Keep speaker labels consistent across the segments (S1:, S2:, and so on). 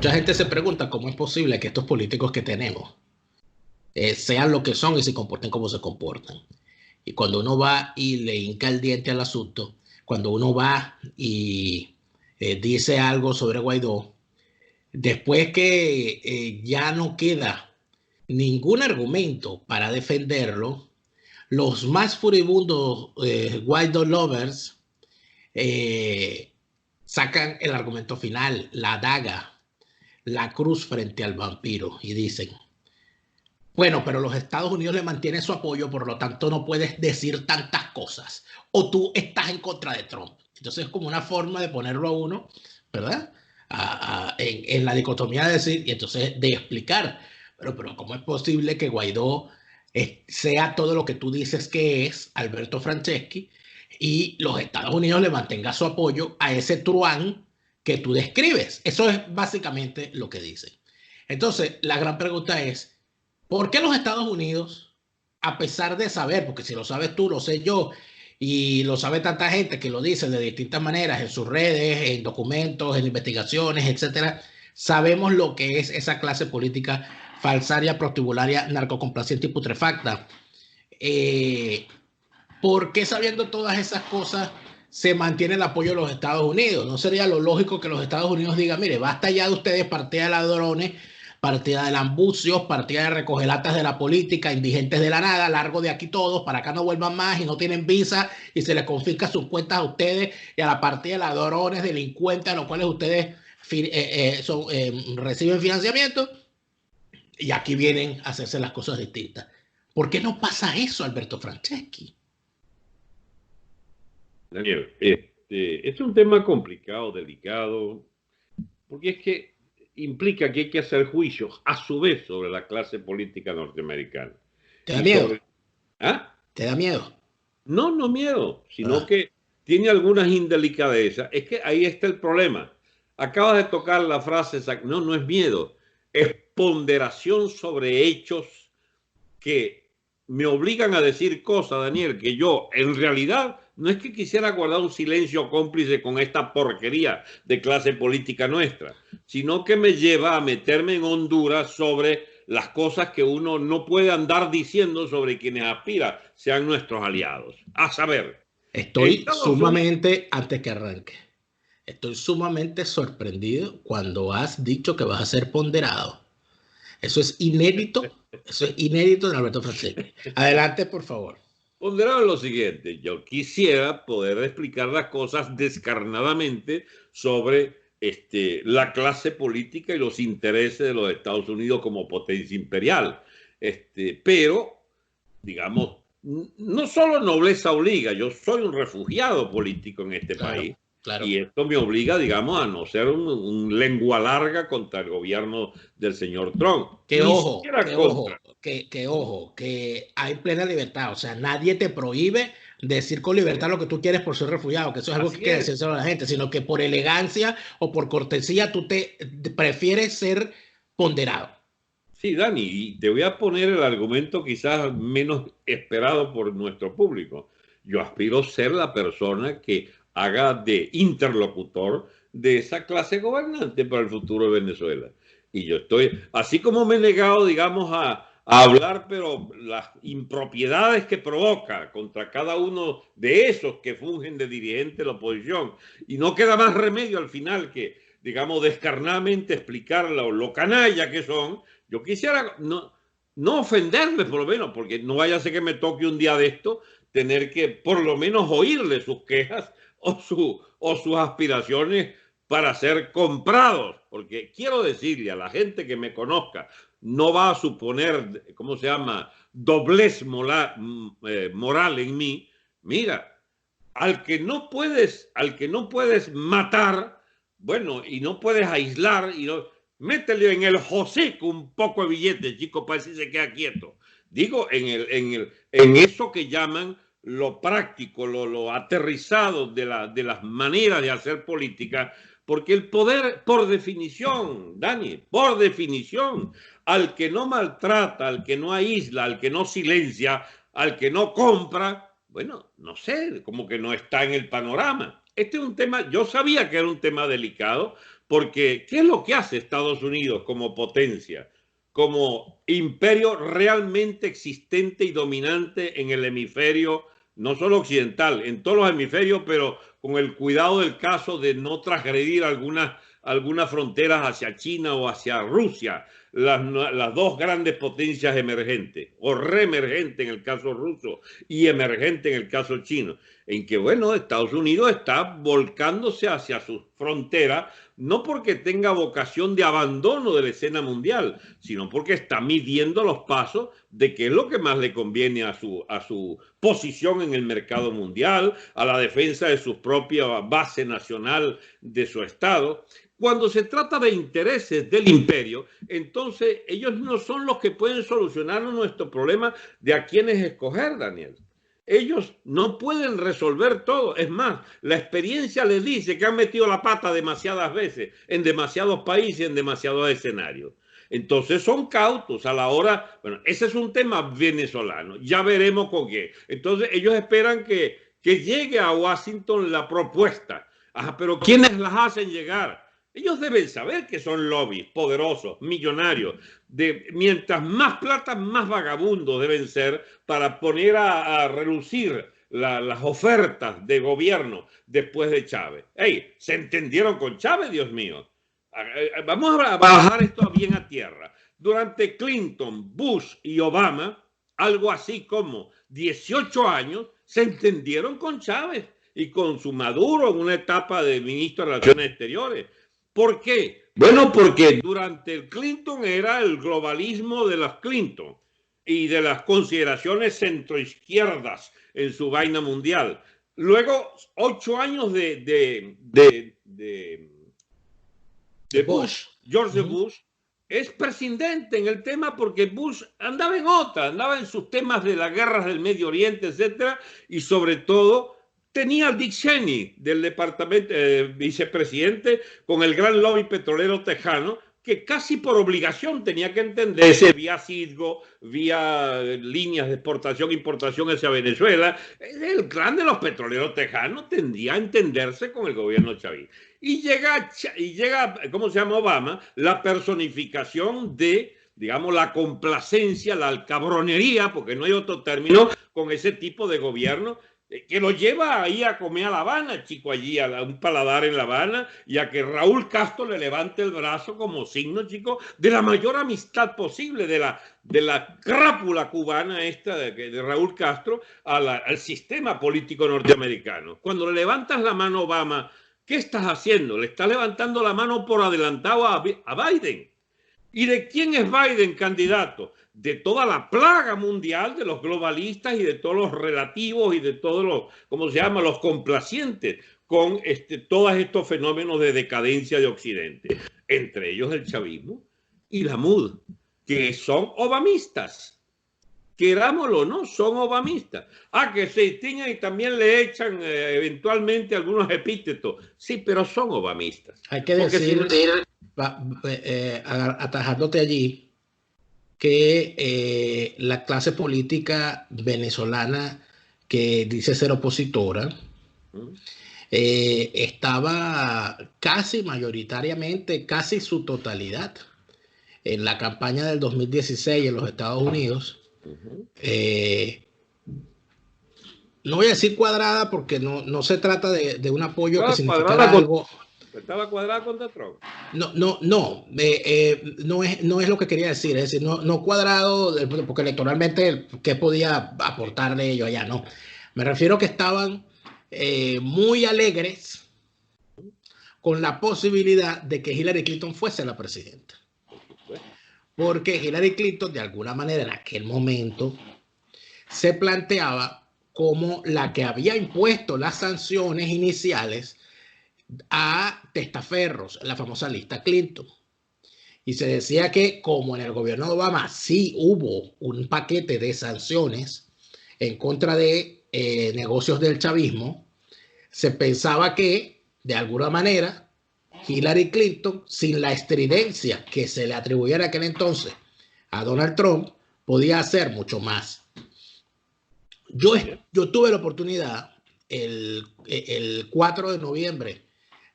S1: mucha gente se pregunta cómo es posible que estos políticos que tenemos sean lo que son y se comporten como se comportan. Y cuando uno va y le hinca el diente al asunto, cuando uno va y dice algo sobre Guaidó, después que ya no queda ningún argumento para defenderlo, los más furibundos Guaidó lovers sacan el argumento final, la daga, la cruz frente al vampiro y dicen, bueno, pero los Estados Unidos le mantienen su apoyo, por lo tanto no puedes decir tantas cosas. O tú estás en contra de Trump. Entonces es como una forma de ponerlo a uno, ¿verdad? En la dicotomía de decir, y entonces de explicar, pero ¿cómo es posible que Guaidó sea todo lo que tú dices que es, Alberto Franceschi, y los Estados Unidos le mantenga su apoyo a ese truán que tú describes? Eso es básicamente lo que dicen. Entonces, la gran pregunta es, ¿por qué los Estados Unidos, a pesar de saber, porque si lo sabes tú, lo sé yo, y lo sabe tanta gente que lo dice de distintas maneras en sus redes, en documentos, en investigaciones, etcétera, sabemos lo que es esa clase política falsaria, prostibularia, narcocomplaciente y putrefacta? ¿Por qué sabiendo todas esas cosas se mantiene el apoyo de los Estados Unidos? ¿No sería lo lógico que los Estados Unidos digan, mire, basta ya de ustedes, partida de ladrones, partida de lambucios, partida de recogelatas de la política, indigentes de la nada, largo de aquí todos, para acá no vuelvan más y no tienen visa y se les confisca sus cuentas a ustedes y a la partida de ladrones, delincuentes, a los cuales ustedes reciben financiamiento y aquí vienen a hacerse las cosas distintas? ¿Por qué no pasa eso, Alberto Franceschi?
S2: Daniel, es un tema complicado, delicado, porque es que implica que hay que hacer juicios a su vez sobre la clase política norteamericana.
S1: ¿Te da miedo?
S2: Sobre... ¿Ah?
S1: ¿Te da miedo?
S2: No, no miedo, sino que tiene algunas indelicadezas. Es que ahí está el problema. Acabas de tocar la frase, no, no es miedo, es ponderación sobre hechos que me obligan a decir cosas, Daniel, que yo en realidad no es que quisiera guardar un silencio cómplice con esta porquería de clase política nuestra, sino que me lleva a meterme en Honduras sobre las cosas que uno no puede andar diciendo sobre quienes aspira sean nuestros aliados. A saber,
S1: estoy sumamente, antes que arranque, estoy sumamente sorprendido cuando has dicho que vas a ser ponderado. Eso es inédito de Alberto Franceschi. Adelante, por favor.
S2: Ponderado lo siguiente, yo quisiera poder explicar las cosas descarnadamente sobre la clase política y los intereses de los Estados Unidos como potencia imperial. Pero, digamos, no solo nobleza obliga, yo soy un refugiado político en este país. Claro. Y esto me obliga, digamos, a no ser un lengua larga contra el gobierno del señor Trump.
S1: Que ojo, que hay plena libertad. O sea, nadie te prohíbe decir con libertad lo que tú quieres por ser refugiado, que eso es algo que hay que decírselo a la gente, sino que por elegancia o por cortesía tú te prefieres ser ponderado.
S2: Sí, Dani, y te voy a poner el argumento quizás menos esperado por nuestro público. Yo aspiro a ser la persona que haga de interlocutor de esa clase gobernante para el futuro de Venezuela. Y yo estoy, así como me he negado, digamos, a hablar, pero las impropiedades que provoca contra cada uno de esos que fungen de dirigente de la oposición. Y no queda más remedio al final que, digamos, descarnadamente explicar lo canalla que son. Yo quisiera no ofenderles por lo menos, porque no vaya a ser que me toque un día de esto tener que por lo menos oírle sus quejas o sus aspiraciones para ser comprados. Porque quiero decirle a la gente que me conozca, no va a suponer, ¿cómo se llama?, doblez moral en mí. Mira, al que no puedes matar, bueno, y no puedes aislar, métele en el hocico un poco de billete, chico, para decir se queda quieto. Digo, en eso que llaman lo práctico, lo aterrizado de las maneras de hacer política, porque el poder, por definición, Dani, por definición, al que no maltrata, al que no aísla, al que no silencia, al que no compra, bueno, no sé, como que no está en el panorama. este es un tema, yo sabía que era un tema delicado, porque ¿qué es lo que hace Estados Unidos como potencia, como imperio realmente existente y dominante en el hemisferio, no solo occidental, en todos los hemisferios, pero con el cuidado del caso de no transgredir algunas fronteras hacia China o hacia Rusia, las dos grandes potencias emergentes, o reemergentes en el caso ruso y emergente en el caso chino, en que, bueno, Estados Unidos está volcándose hacia sus fronteras, no porque tenga vocación de abandono de la escena mundial, sino porque está midiendo los pasos de qué es lo que más le conviene a su posición en el mercado mundial, a la defensa de su propia base nacional de su Estado. Cuando se trata de intereses del imperio, entonces ellos no son los que pueden solucionar nuestro problema de a quiénes escoger, Daniel. Ellos no pueden resolver todo. Es más, la experiencia les dice que han metido la pata demasiadas veces, en demasiados países, en demasiados escenarios. Entonces son cautos a la hora, bueno, ese es un tema venezolano, ya veremos con qué. Entonces ellos esperan que llegue a Washington la propuesta. Ajá, pero ¿quiénes las hacen llegar? Ellos deben saber que son lobbies poderosos, millonarios. Mientras más plata, más vagabundos deben ser para poner a relucir las ofertas de gobierno después de Chávez. ¡Ey! ¿Se entendieron con Chávez, Dios mío? Vamos a bajar esto bien a tierra. Durante Clinton, Bush y Obama, algo así como 18 años, se entendieron con Chávez y con su Maduro en una etapa de ministro de Relaciones Exteriores. ¿Por qué? Bueno, porque durante el Clinton era el globalismo de las Clinton y de las consideraciones centroizquierdas en su vaina mundial. Luego, 8 años de Bush, George Bush, es prescindente en el tema porque Bush andaba en otra, andaba en sus temas de las guerras del Medio Oriente, etcétera, y sobre todo tenía al Dick Cheney del departamento vicepresidente con el gran lobby petrolero tejano, que casi por obligación tenía que entenderse vía Citgo, vía líneas de exportación e importación hacia Venezuela. El gran de los petroleros tejanos tendría a entenderse con el gobierno chavista. Y llega, ¿cómo se llama Obama? La personificación de, digamos, la complacencia, la alcabronería, porque no hay otro término, con ese tipo de gobierno que lo lleva ahí a comer a La Habana, chico, allí a un paladar en La Habana, y a que Raúl Castro le levante el brazo como signo, chico, de la mayor amistad posible, de la crápula cubana esta de Raúl Castro al sistema político norteamericano. Cuando le levantas la mano a Obama, ¿qué estás haciendo? Le estás levantando la mano por adelantado a Biden. ¿Y de quién es Biden candidato? De toda la plaga mundial de los globalistas y de todos los relativos y de todos los, ¿cómo se llama?, los complacientes con todos estos fenómenos de decadencia de Occidente. Entre ellos el chavismo y la MUD, que son obamistas. Querámoslo o no, son obamistas. Que se distinguen y también le echan eventualmente algunos epítetos. Sí, pero son obamistas.
S1: Hay que decir, atajándote allí, que la clase política venezolana que dice ser opositora estaba casi mayoritariamente, casi su totalidad en la campaña del 2016 en los Estados Unidos. No voy a decir cuadrada porque no se trata de un apoyo que significara algo.
S2: ¿Estaba cuadrada contra Trump?
S1: No es lo que quería decir. Es decir, no cuadrado, porque electoralmente, ¿qué podía aportarle ellos allá? No. Me refiero que estaban muy alegres con la posibilidad de que Hillary Clinton fuese la presidenta. Porque Hillary Clinton, de alguna manera, en aquel momento, se planteaba como la que había impuesto las sanciones iniciales a testaferros, la famosa lista Clinton. Y se decía que, como en el gobierno de Obama sí hubo un paquete de sanciones en contra de negocios del chavismo, se pensaba que, de alguna manera, Hillary Clinton, sin la estridencia que se le atribuyera en aquel entonces a Donald Trump, podía hacer mucho más. Yo tuve la oportunidad el 4 de noviembre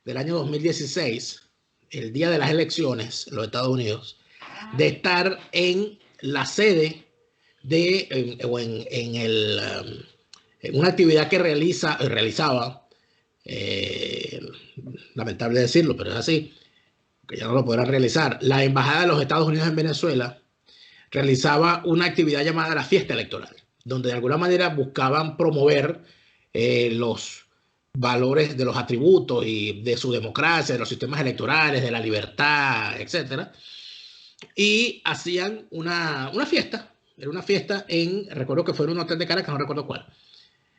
S1: del año 2016, el día de las elecciones en los Estados Unidos, de estar en la sede en una actividad que realizaba, lamentable decirlo, pero es así, que ya no lo podrán realizar, la Embajada de los Estados Unidos en Venezuela realizaba una actividad llamada la fiesta electoral, donde de alguna manera buscaban promover los valores de los atributos y de su democracia, de los sistemas electorales, de la libertad, etcétera. Y hacían una fiesta. Era una fiesta recuerdo que fue en un hotel de Caracas, no recuerdo cuál.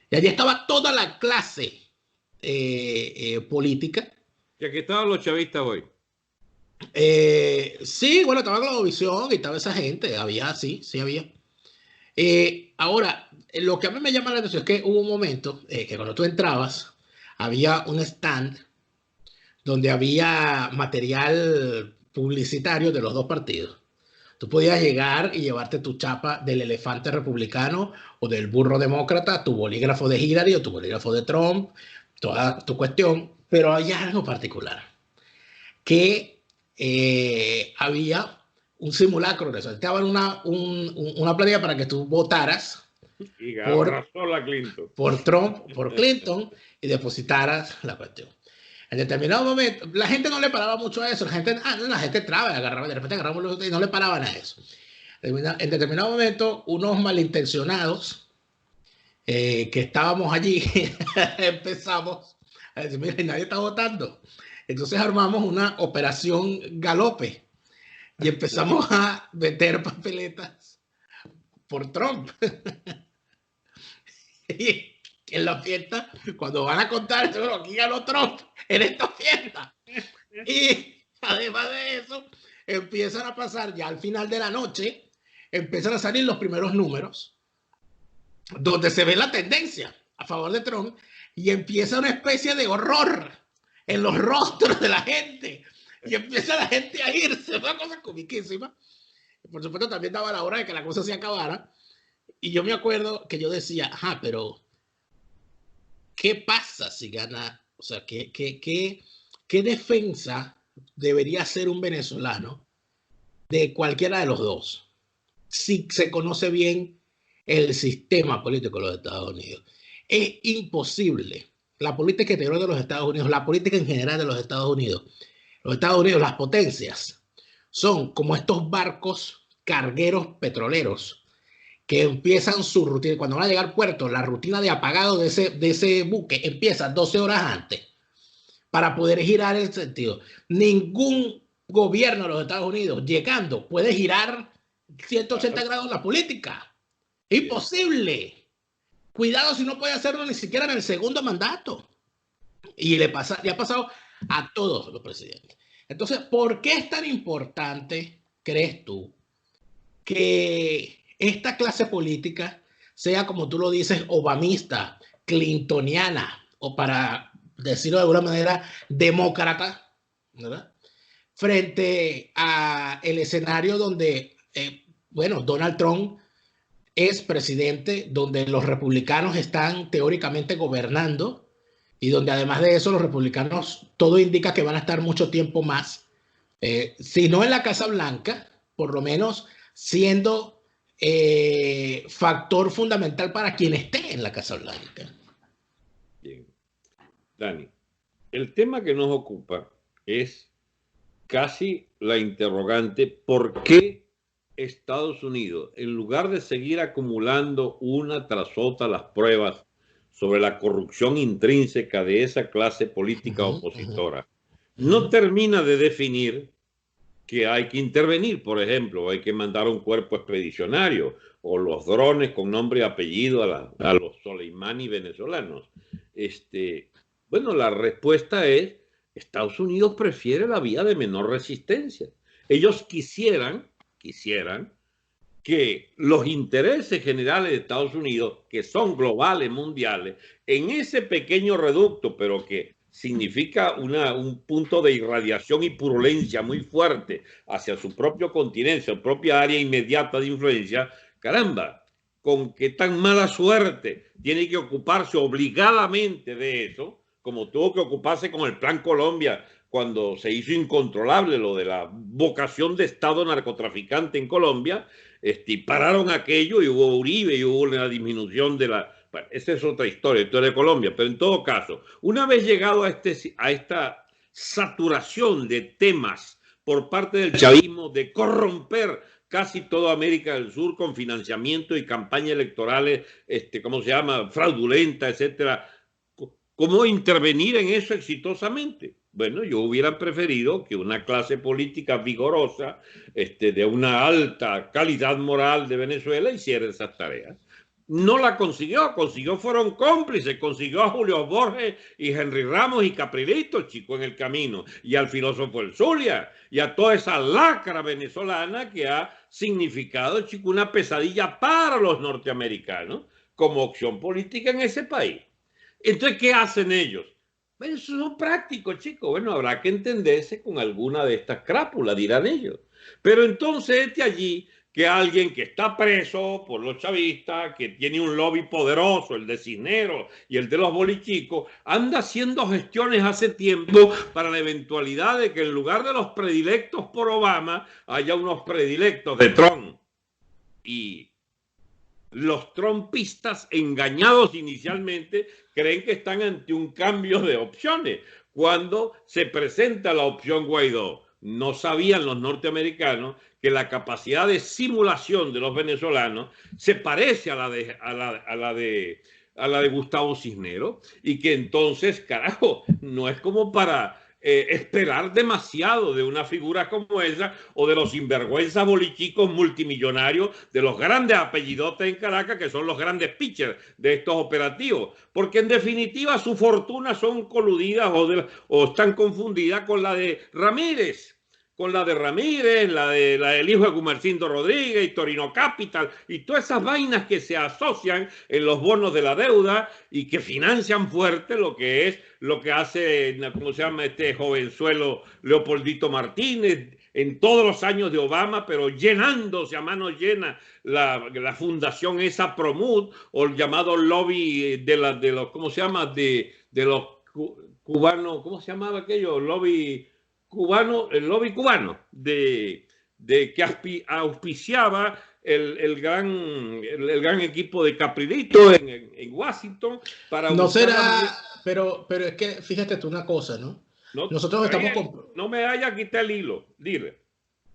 S1: Y allí estaba toda la clase política.
S2: Y aquí estaban los chavistas hoy.
S1: Sí, bueno, estaba Globovisión y estaba esa gente. Había, sí había. Ahora, lo que a mí me llama la atención es que hubo un momento que cuando tú entrabas, había un stand donde había material publicitario de los dos partidos. Tú podías llegar y llevarte tu chapa del elefante republicano o del burro demócrata, tu bolígrafo de Hillary o tu bolígrafo de Trump, toda tu cuestión, pero hay algo particular, que había un simulacro de eso. Te daban una planilla para que tú votaras
S2: y
S1: por Trump, por Clinton, y depositaras la cuestión. En determinado momento, la gente no le paraba mucho a eso. La gente traba, agarraba, de repente agarramos los y no le paraban a eso. En determinado momento, unos malintencionados que estábamos allí empezamos a decir, mira, nadie está votando. Entonces armamos una operación galope y empezamos a meter papeletas por Trump. Y en la fiesta, cuando van a contar, seguro, aquí ganó Trump en esta fiesta. Y además de eso, empiezan a pasar ya al final de la noche, empiezan a salir los primeros números, donde se ve la tendencia a favor de Trump, y empieza una especie de horror en los rostros de la gente, y empieza la gente a irse, una cosa comiquísima. Por supuesto, también daba la hora de que la cosa se acabara, y yo me acuerdo que yo decía, ajá, pero ¿qué pasa si gana? O sea, ¿qué defensa debería ser un venezolano de cualquiera de los dos si se conoce bien el sistema político de los Estados Unidos? Es imposible. La política exterior de los Estados Unidos, la política en general de los Estados Unidos, las potencias, son como estos barcos cargueros petroleros que empiezan su rutina. Cuando van a llegar al puerto, la rutina de apagado de ese buque empieza 12 horas antes para poder girar el sentido. Ningún gobierno de los Estados Unidos llegando puede girar 180 grados la política. Imposible. Cuidado si no puede hacerlo ni siquiera en el segundo mandato. Y le ha pasado a todos los presidentes. Entonces, ¿por qué es tan importante, crees tú, que esta clase política sea, como tú lo dices, obamista, clintoniana, o para decirlo de alguna manera, demócrata, ¿verdad? Frente a el escenario donde, Donald Trump es presidente, donde los republicanos están teóricamente gobernando y donde además de eso los republicanos, todo indica que van a estar mucho tiempo más, si no en la Casa Blanca, por lo menos siendo factor fundamental para quien esté en la Casa Blanca.
S2: Bien. Dani, el tema que nos ocupa es casi la interrogante: ¿por qué Estados Unidos, en lugar de seguir acumulando una tras otra las pruebas sobre la corrupción intrínseca de esa clase política opositora, no termina de definir que hay que intervenir? Por ejemplo, hay que mandar un cuerpo expedicionario o los drones con nombre y apellido a los Soleimani venezolanos. Bueno, la respuesta es: Estados Unidos prefiere la vía de menor resistencia. Ellos quisieran que los intereses generales de Estados Unidos, que son globales, mundiales, en ese pequeño reducto, pero que significa un punto de irradiación y purulencia muy fuerte hacia su propio continente, su propia área inmediata de influencia, caramba, con qué tan mala suerte tiene que ocuparse obligadamente de eso, como tuvo que ocuparse con el Plan Colombia cuando se hizo incontrolable lo de la vocación de Estado narcotraficante en Colombia, pararon aquello y hubo Uribe y hubo una disminución de la... Bueno, esa es otra historia de Colombia, pero en todo caso, una vez llegado a esta saturación de temas por parte del chavismo de corromper casi toda América del Sur con financiamiento y campañas electorales, ¿cómo se llama?, fraudulenta, etcétera. ¿Cómo intervenir en eso exitosamente? Bueno, yo hubiera preferido que una clase política vigorosa, de una alta calidad moral de Venezuela, hiciera esas tareas. No la consiguió, fueron cómplices, consiguió a Julio Borges y Henry Ramos y Caprilito, chico, en el camino, y al filósofo El Zulia, y a toda esa lacra venezolana que ha significado, chico, una pesadilla para los norteamericanos como opción política en ese país. Entonces, ¿qué hacen ellos? Bueno, eso son prácticos, chicos. Bueno, habrá que entenderse con alguna de estas crápulas, dirán ellos. Pero entonces, allí que alguien que está preso por los chavistas, que tiene un lobby poderoso, el de Cisneros y el de los bolichicos, anda haciendo gestiones hace tiempo para la eventualidad de que en lugar de los predilectos por Obama, haya unos predilectos de Trump. Y los trumpistas, engañados inicialmente, creen que están ante un cambio de opciones. Cuando se presenta la opción Guaidó, no sabían los norteamericanos que la capacidad de simulación de los venezolanos se parece a la de Gustavo Cisneros, y que entonces, carajo, no es como para esperar demasiado de una figura como esa o de los sinvergüenzas bolichicos multimillonarios de los grandes apellidotes en Caracas, que son los grandes pitchers de estos operativos, porque en definitiva sus fortunas son coludidas o están confundidas con la de Ramírez, la del hijo de Gumercindo Rodríguez y Torino Capital y todas esas vainas que se asocian en los bonos de la deuda y que financian fuerte lo que hace, ¿cómo se llama?, este jovenzuelo Leopoldito Martínez en todos los años de Obama, pero llenándose a manos llenas la fundación esa Promud, o el llamado lobby de los, ¿cómo se llama?, de los cubanos, ¿cómo se llamaba aquello? Lobby cubano, el lobby cubano de que auspiciaba el gran equipo de Caprilito en Washington para
S1: no será, pero es que fíjate tú una cosa, ¿no? Nosotros
S2: no me haya quitado el hilo, dile.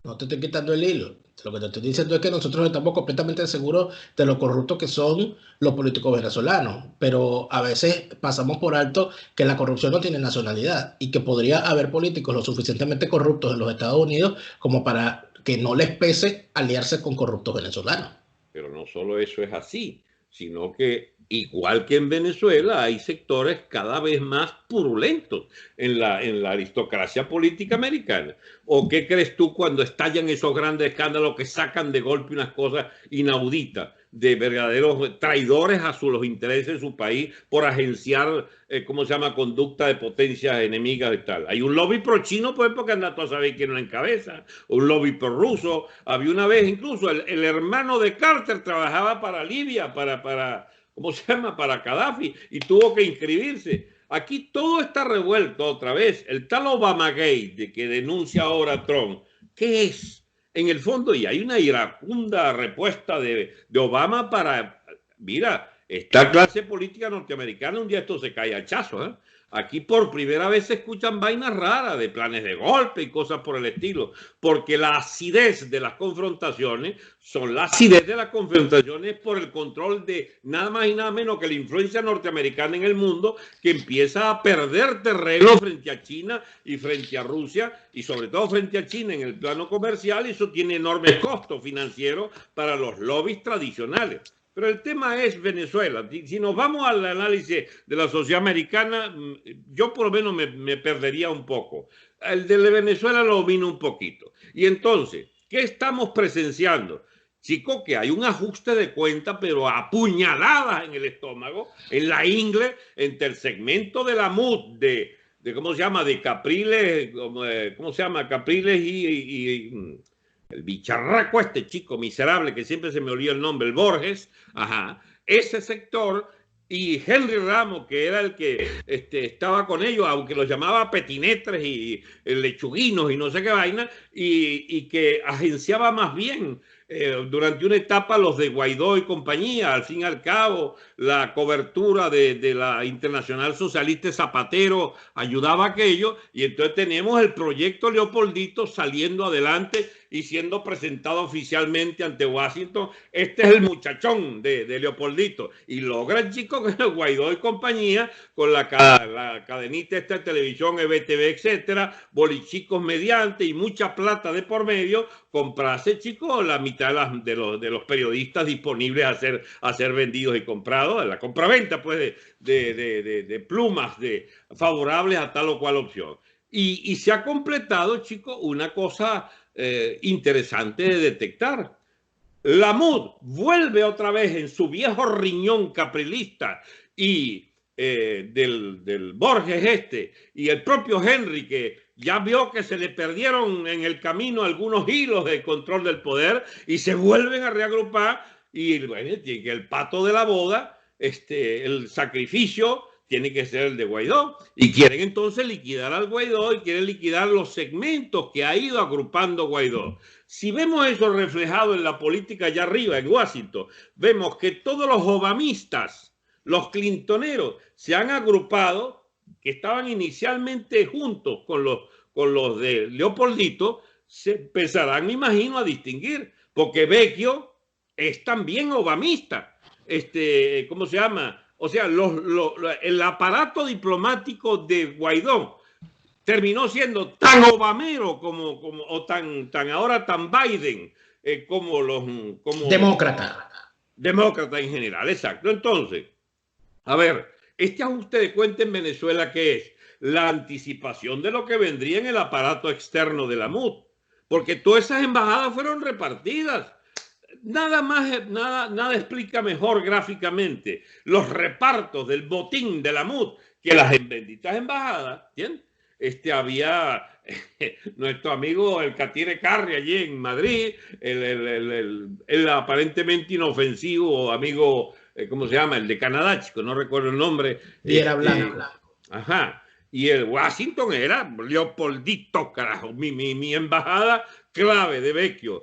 S1: No te estoy quitando el hilo. Lo que te estoy diciendo es que nosotros estamos completamente seguros de lo corruptos que son los políticos venezolanos, pero a veces pasamos por alto que la corrupción no tiene nacionalidad y que podría haber políticos lo suficientemente corruptos en los Estados Unidos como para que no les pese aliarse con corruptos venezolanos.
S2: Pero no solo eso es así, sino que igual que en Venezuela hay sectores cada vez más purulentos en la aristocracia política americana. ¿O qué crees tú cuando estallan esos grandes escándalos que sacan de golpe unas cosas inauditas de verdaderos traidores a los intereses de su país por agenciar, ¿cómo se llama?, conducta de potencias enemigas y tal? Hay un lobby pro-chino, pues, porque anda tú a saber quién lo encabeza, un lobby pro-ruso. Había una vez incluso el hermano de Carter trabajaba para Libia, ¿cómo se llama?, para Gaddafi, y tuvo que inscribirse. Aquí todo está revuelto otra vez. El tal Obamagate de que denuncia ahora Trump, ¿qué es? En el fondo, y hay una iracunda respuesta de Obama para, mira, esta clase política norteamericana un día esto se cae a hachazos, ¿eh? Aquí por primera vez se escuchan vainas raras de planes de golpe y cosas por el estilo, porque la acidez de las confrontaciones son la acidez de las confrontaciones por el control de nada más y nada menos que la influencia norteamericana en el mundo, que empieza a perder terreno frente a China y frente a Rusia, y sobre todo frente a China en el plano comercial, y eso tiene enormes costos financieros para los lobbies tradicionales. Pero el tema es Venezuela. Si nos vamos al análisis de la sociedad americana, yo por lo menos me perdería un poco. El de Venezuela lo domino un poquito. Y entonces, ¿qué estamos presenciando? Chico, que hay un ajuste de cuenta, pero a puñaladas en el estómago, en la ingle, entre el segmento de la MUD, de ¿cómo se llama?, de Capriles, ¿cómo se llama?, Capriles y el bicharraco este chico miserable que siempre se me olvida el nombre, el Borges, ajá, ese sector y Henry Ramos, que era el que estaba con ellos, aunque los llamaba petinetres y lechuguinos y no sé qué vaina, y que agenciaba más bien durante una etapa los de Guaidó y compañía, al fin y al cabo, la cobertura de la Internacional Socialista Zapatero ayudaba a aquello, y entonces tenemos el proyecto Leopoldito saliendo adelante y siendo presentado oficialmente ante Washington. Este es el muchachón de Leopoldito, y logra el chico que es Guaidó y compañía, con la cadenita esta de televisión, EBTV, etcétera, bolichicos mediante y mucha plata de por medio, comprarse, chico, la mitad de los periodistas disponibles a ser vendidos y comprados, la compraventa pues de plumas favorables a tal o cual opción. Y se ha completado, chico, una cosa interesante de detectar. La MUD vuelve otra vez en su viejo riñón caprilista y del Borges y el propio Henry, que ya vio que se le perdieron en el camino algunos hilos de control del poder, y se vuelven a reagrupar, y bueno, el pato de la boda, el sacrificio tiene que ser el de Guaidó, y quieren entonces liquidar al Guaidó y quieren liquidar los segmentos que ha ido agrupando Guaidó. Si vemos eso reflejado en la política allá arriba, en Washington, vemos que todos los obamistas, los clintoneros, se han agrupado, que estaban inicialmente juntos con los de Leopoldito, se empezarán, me imagino, a distinguir, porque Vecchio es también obamista. ¿Cómo se llama? O sea, el aparato diplomático de Guaidó terminó siendo tan obamero o tan ahora tan Biden como demócrata en general, exacto. Entonces, a ver, este ajuste de cuenta en Venezuela, ¿qué es? La anticipación de lo que vendría en el aparato externo de la MUD, porque todas esas embajadas fueron repartidas. Nada explica mejor gráficamente los repartos del botín de la MUD que las benditas embajadas. ¿Entiendes? Había nuestro amigo el Catire Carri allí en Madrid, el aparentemente inofensivo amigo, ¿cómo se llama? El de Canadá, chico, no recuerdo el nombre.
S1: Y era blanco.
S2: Ajá. Y el Washington era Leopoldito, carajo, mi embajada clave de Vecchio.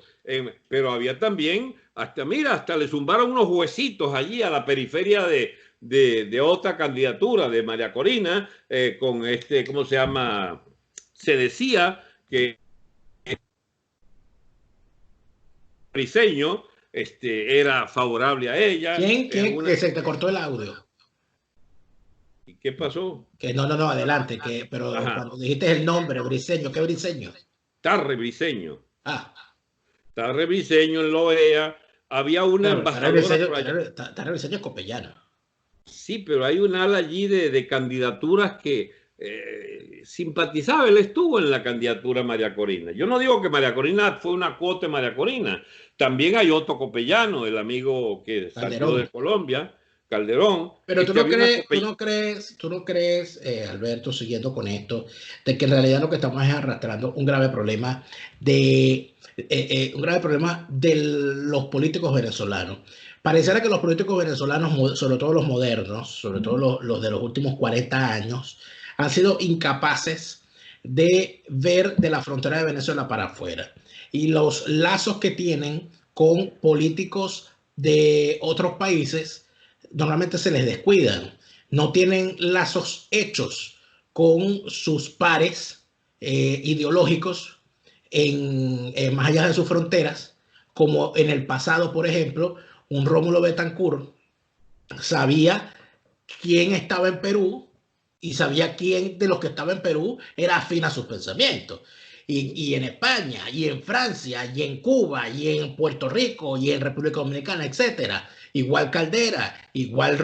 S2: Pero había también, hasta le zumbaron unos huesitos allí a la periferia de otra candidatura de María Corina, con ¿cómo se llama? Se decía que Briceño era favorable a ella.
S1: ¿Quién? Que se te cortó el audio.
S2: ¿Y qué pasó?
S1: Que no, adelante, pero cuando dijiste el nombre, Briceño, ¿qué Briceño?
S2: Tarre Briceño.
S1: Tarre
S2: Briceño en la OEA. Había una embajadora.
S1: Tarre Briceño es copellano.
S2: Sí, pero hay un ala allí de candidaturas que simpatizaba. Él estuvo en la candidatura María Corina. Yo no digo que María Corina fue una cuota de María Corina. También hay otro copellano, el amigo que salió de Colombia, Calderón.
S1: Pero tú no crees, Alberto, siguiendo con esto, de que en realidad lo que estamos es arrastrando un grave problema de los políticos venezolanos. Pareciera que los políticos venezolanos, sobre todo los modernos, sobre todo los de los últimos 40 años, han sido incapaces de ver de la frontera de Venezuela para afuera. Y los lazos que tienen con políticos de otros países normalmente se les descuidan. No tienen lazos hechos con sus pares ideológicos más allá de sus fronteras, como en el pasado, por ejemplo, un Rómulo Betancourt sabía quién estaba en Perú y sabía quién de los que estaba en Perú era afín a sus pensamientos. Y en España, y en Francia, y en Cuba, y en Puerto Rico, y en República Dominicana, etcétera. Igual Caldera, igual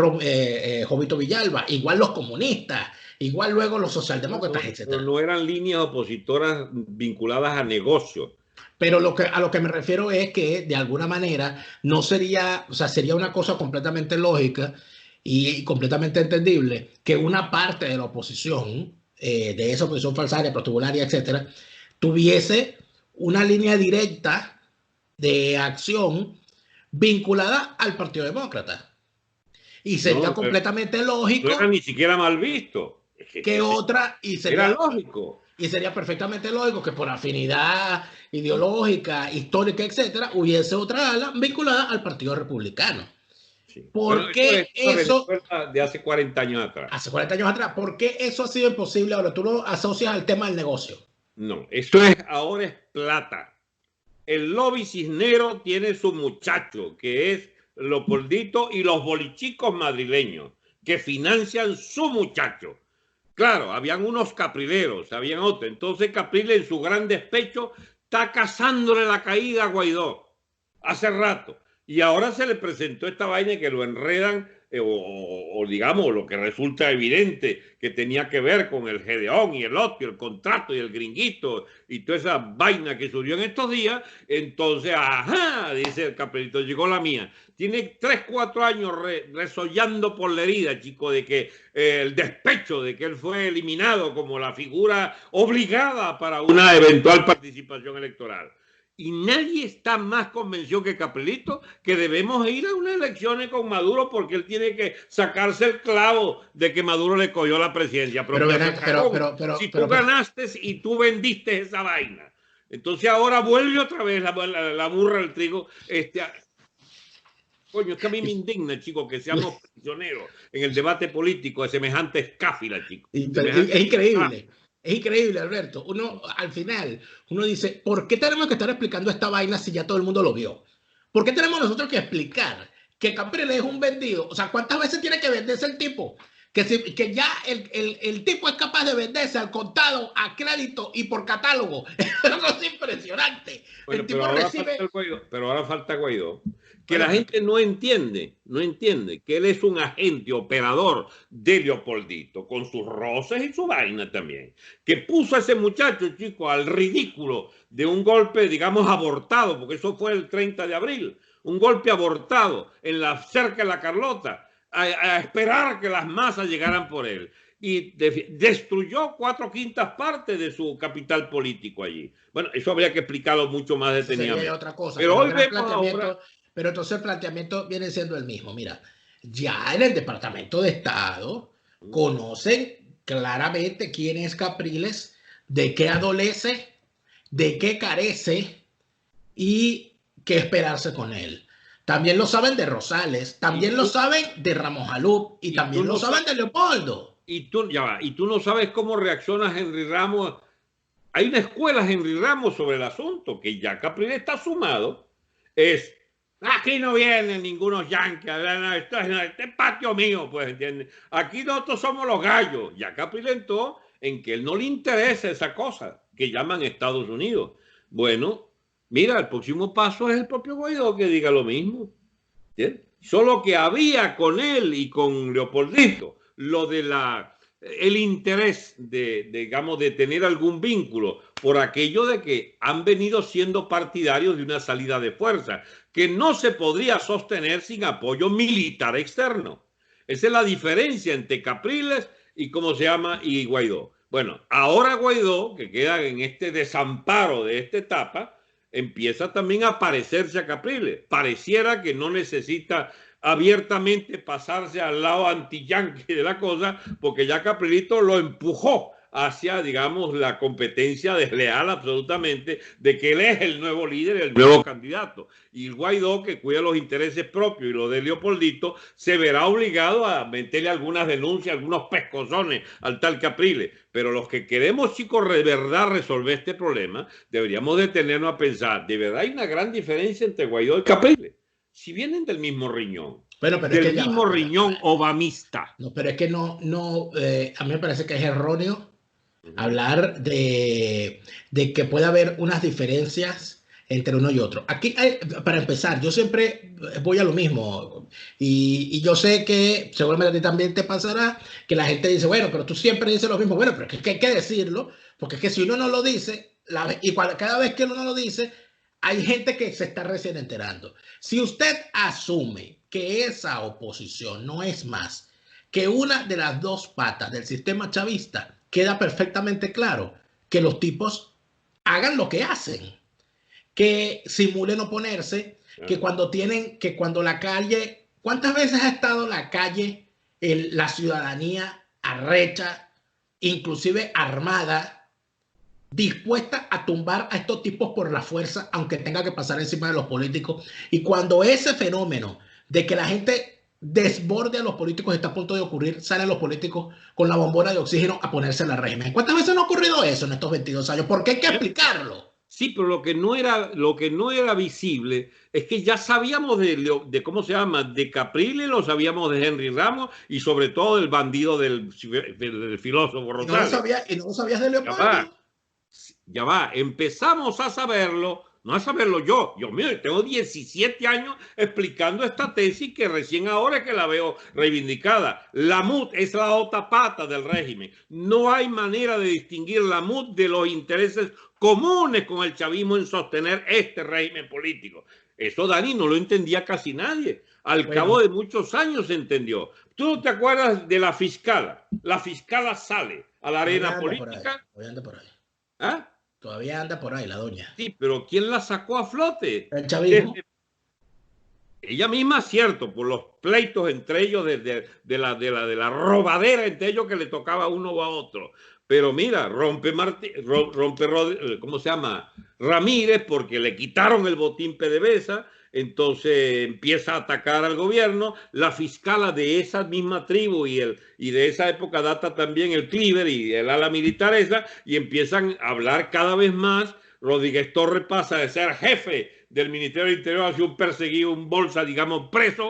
S1: Jovito Villalba, igual los comunistas, igual luego los socialdemócratas, etcétera.
S2: Pero no eran líneas opositoras vinculadas a negocios.
S1: Pero a lo que me refiero es que de alguna manera no sería, o sea, sería una cosa completamente lógica y completamente entendible que una parte de la oposición, de esa oposición falsaria, protubularia, etcétera, tuviese una línea directa de acción vinculada al Partido Demócrata. Y sería completamente lógico.
S2: No era ni siquiera mal visto.
S1: Que otra, y sería,
S2: era lógico.
S1: Y sería perfectamente lógico que por afinidad ideológica, histórica, etcétera, hubiese otra ala vinculada al Partido Republicano.
S2: Sí.
S1: ¿Por qué eso?
S2: De hace 40 años atrás.
S1: Hace 40 años atrás. ¿Por qué eso ha sido imposible? Ahora tú lo asocias al tema del negocio.
S2: No, ahora es plata. El lobby cisnero tiene su muchacho, que es Leopoldito, y los bolichicos madrileños, que financian su muchacho. Claro, habían unos caprileros, habían otros. Entonces Capriles, en su gran despecho, está cazándole la caída a Guaidó hace rato. Y ahora se le presentó esta vaina que lo enredan, o digamos, lo que resulta evidente, que tenía que ver con el Gedeón y el otro, el contrato y el gringuito, y toda esa vaina que surgió en estos días. Entonces, ajá, dice el Caprilito, llegó la mía. Tiene 3, 4 años resollando por la herida, chico, de que el despecho de que él fue eliminado como la figura obligada para una eventual participación electoral. Y nadie está más convencido que Caprilito que debemos ir a unas elecciones con Maduro, porque él tiene que sacarse el clavo de que Maduro le cogió la presidencia. Pero si tú ganaste y tú vendiste esa vaina, entonces ahora vuelve otra vez la burra al trigo. Coño, es que a mí me indigna, chico, que seamos prisioneros en el debate político de semejante escáfila, chico.
S1: Es increíble. Es increíble, Alberto. Uno, al final, uno dice, ¿por qué tenemos que estar explicando esta vaina si ya todo el mundo lo vio? ¿Por qué tenemos nosotros que explicar que Capriles es un vendido? O sea, ¿cuántas veces tiene que venderse el tipo? Que ya el tipo es capaz de venderse al contado, a crédito y por catálogo. Eso es impresionante.
S2: Bueno, pero ahora falta Guaidó. Que la gente no entiende que él es un agente operador de Leopoldito, con sus roces y su vaina también, que puso a ese muchacho, chico, al ridículo de un golpe, digamos, abortado, porque eso fue el 30 de abril, un golpe abortado cerca de la Carlota, a esperar que las masas llegaran por él. Y destruyó 4/5 partes de su capital político allí. Bueno, eso habría que explicarlo mucho más detenidamente.
S1: Otra cosa,
S2: pero hoy vemos ahora...
S1: Pero entonces el planteamiento viene siendo el mismo. Mira, ya en el Departamento de Estado conocen claramente quién es Capriles, de qué adolece, de qué carece y qué esperarse con él. También lo saben de Rosales, también lo saben de Ramos Alup y también lo saben de Leopoldo.
S2: Y tú no sabes cómo reacciona Henry Ramos. Hay una escuela Henry Ramos sobre el asunto, que ya Capriles está sumado. Aquí no vienen ningunos yanquis, este es patio mío, pues, ¿entiendes? Aquí nosotros somos los gallos. Y acá Capriles en que él no le interesa esa cosa que llaman Estados Unidos. Bueno, mira, el próximo paso es el propio Guaidó que diga lo mismo. ¿Entiendes? Solo que había con él y con Leopoldito lo de el interés digamos, de tener algún vínculo por aquello de que han venido siendo partidarios de una salida de fuerza que no se podría sostener sin apoyo militar externo. Esa es la diferencia entre Capriles y y Guaidó. Bueno, ahora Guaidó, que queda en este desamparo de esta etapa, empieza también a parecerse a Capriles. Pareciera que no necesita abiertamente pasarse al lado anti-yanqui de la cosa, porque ya Caprilito lo empujó hacia, digamos, la competencia desleal absolutamente de que él es el nuevo líder, el nuevo candidato. Y el Guaidó, que cuida los intereses propios y los de Leopoldito, se verá obligado a meterle algunas denuncias, algunos pescozones al tal Capriles. Pero los que queremos, chicos, de verdad resolver este problema, deberíamos detenernos a pensar, ¿de verdad hay una gran diferencia entre Guaidó y Capriles? Si vienen del mismo riñón.
S1: Bueno, pero
S2: del
S1: es que
S2: mismo riñón obamista.
S1: No, pero es que a mí me parece que es erróneo hablar de que puede haber unas diferencias entre uno y otro. Aquí, para empezar, yo siempre voy a lo mismo y yo sé que seguramente a ti también te pasará que la gente dice, bueno, pero tú siempre dices lo mismo. Bueno, pero es que hay que decirlo, porque es que si uno no lo dice, cada vez que uno no lo dice, hay gente que se está recién enterando. Si usted asume que esa oposición no es más que una de las dos patas del sistema chavista, queda perfectamente claro que los tipos hagan lo que hacen. que simulen oponerse, que cuando la calle, ¿cuántas veces ha estado la calle, la ciudadanía arrecha, inclusive armada, dispuesta a tumbar a estos tipos por la fuerza, aunque tenga que pasar encima de los políticos? Y cuando ese fenómeno de que la gente desborde a los políticos está a punto de ocurrir, salen los políticos con la bombona de oxígeno a ponerse en la régimen. ¿Cuántas veces no ha ocurrido eso en estos 22 años? ¿Por qué hay que explicarlo?
S2: Sí, pero lo que no era visible es que ya sabíamos de ¿cómo se llama? De Capriles, lo sabíamos de Henry Ramos y sobre todo del bandido del filósofo Rosales.
S1: Y no lo sabías de Leopoldo.
S2: Ya va, empezamos a saberlo, no a saberlo yo mío, tengo 17 años explicando esta tesis que recién ahora es que la veo reivindicada. La MUD es la otra pata del régimen. No hay manera de distinguir la MUD de los intereses comunes con el chavismo en sostener este régimen político. Eso, Dani, no lo entendía casi nadie. Al cabo de muchos años se entendió. ¿Tú no te acuerdas de la fiscala? La fiscala sale a la arena política.
S1: Hoy anda por ahí.
S2: ¿Ah?
S1: Todavía anda por ahí la doña.
S2: Sí, pero ¿quién la sacó a flote?
S1: El chavismo.
S2: Ella misma, cierto, por los pleitos entre ellos de la robadera entre ellos que le tocaba a uno o a otro. Pero mira, ¿cómo se llama? Ramírez, porque le quitaron el botín PDVSA, entonces empieza a atacar al gobierno. La fiscala de esa misma tribu y de esa época data también el Cleaver y el ala militar esa, y empiezan a hablar cada vez más. Rodríguez Torres pasa de ser jefe del Ministerio del Interior hacia un perseguido, un bolsa, digamos, preso.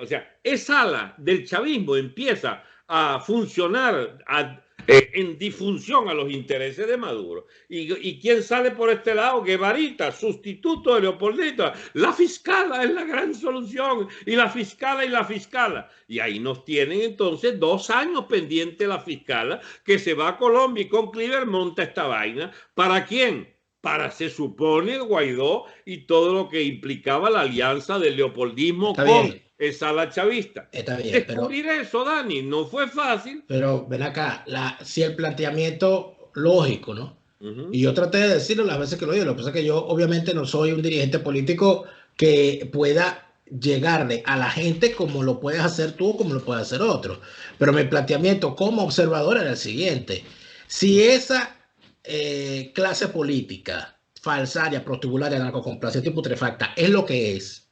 S2: O sea, esa ala del chavismo empieza a funcionar en disfunción a los intereses de Maduro. ¿Y quién sale por este lado? Guevarita, sustituto de Leopoldita. La fiscala es la gran solución. Y la fiscala y la fiscala. Y ahí nos tienen entonces 2 años pendiente la fiscala que se va a Colombia y con Cleaver monta esta vaina. ¿Para quién? Para, se supone, Guaidó y todo lo que implicaba la alianza del leopoldismo con esa ala chavista.
S1: Está bien,
S2: descubrir eso, Dani, no fue fácil.
S1: Pero ven acá, si el planteamiento lógico, ¿no? Y yo traté de decirlo las veces que lo digo. Lo que pasa es que yo obviamente no soy un dirigente político que pueda llegarle a la gente como lo puedes hacer tú o como lo puede hacer otro. Pero mi planteamiento como observador era el siguiente. Si esa clase política falsaria, prostibularia, narcocomplaciente y putrefacta es lo que es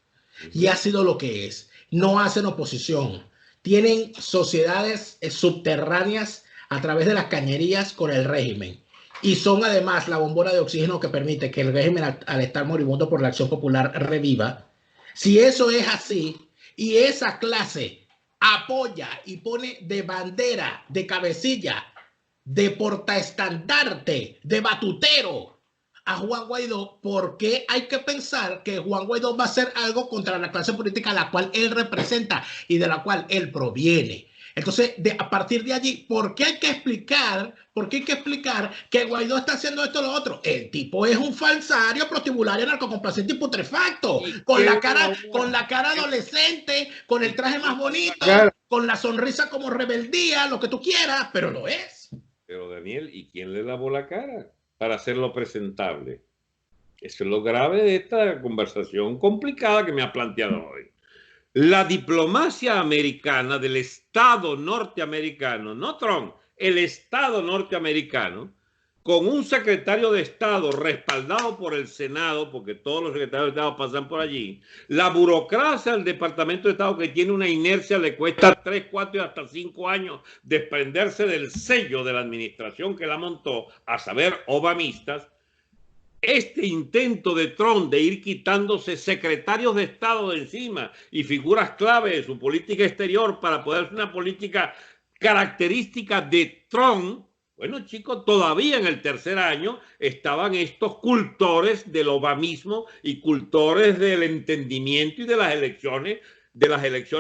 S1: y ha sido lo que es, no hacen oposición, tienen sociedades subterráneas a través de las cañerías con el régimen y son además la bombona de oxígeno que permite que el régimen, al estar moribundo por la acción popular, reviva. Si eso es así y esa clase apoya y pone de bandera, de cabecilla, de portaestandarte, de batutero a Juan Guaidó, ¿por qué hay que pensar que Juan Guaidó va a hacer algo contra la clase política a la cual él representa y de la cual él proviene? Entonces, a partir de allí, ¿por qué hay que explicar que Guaidó está haciendo esto o lo otro? El tipo es un falsario, prostibulario, narcocomplaciente y putrefacto, con la cara adolescente, con el traje más bonito, con la sonrisa como rebeldía, lo que tú quieras, pero lo es.
S2: Pero Daniel, ¿y quién le lavó la cara para hacerlo presentable? Eso es lo grave de esta conversación complicada que me ha planteado hoy. La diplomacia americana del Estado norteamericano, no Trump, el Estado norteamericano, con un secretario de Estado respaldado por el Senado, porque todos los secretarios de Estado pasan por allí, la burocracia del Departamento de Estado que tiene una inercia, le cuesta 3, 4 y hasta 5 años desprenderse del sello de la administración que la montó, a saber, obamistas. Este intento de Trump de ir quitándose secretarios de Estado de encima y figuras clave de su política exterior para poder hacer una política característica de Trump. Bueno, chicos, todavía en el 3er año estaban estos cultores del obamismo y cultores del entendimiento y de las elecciones,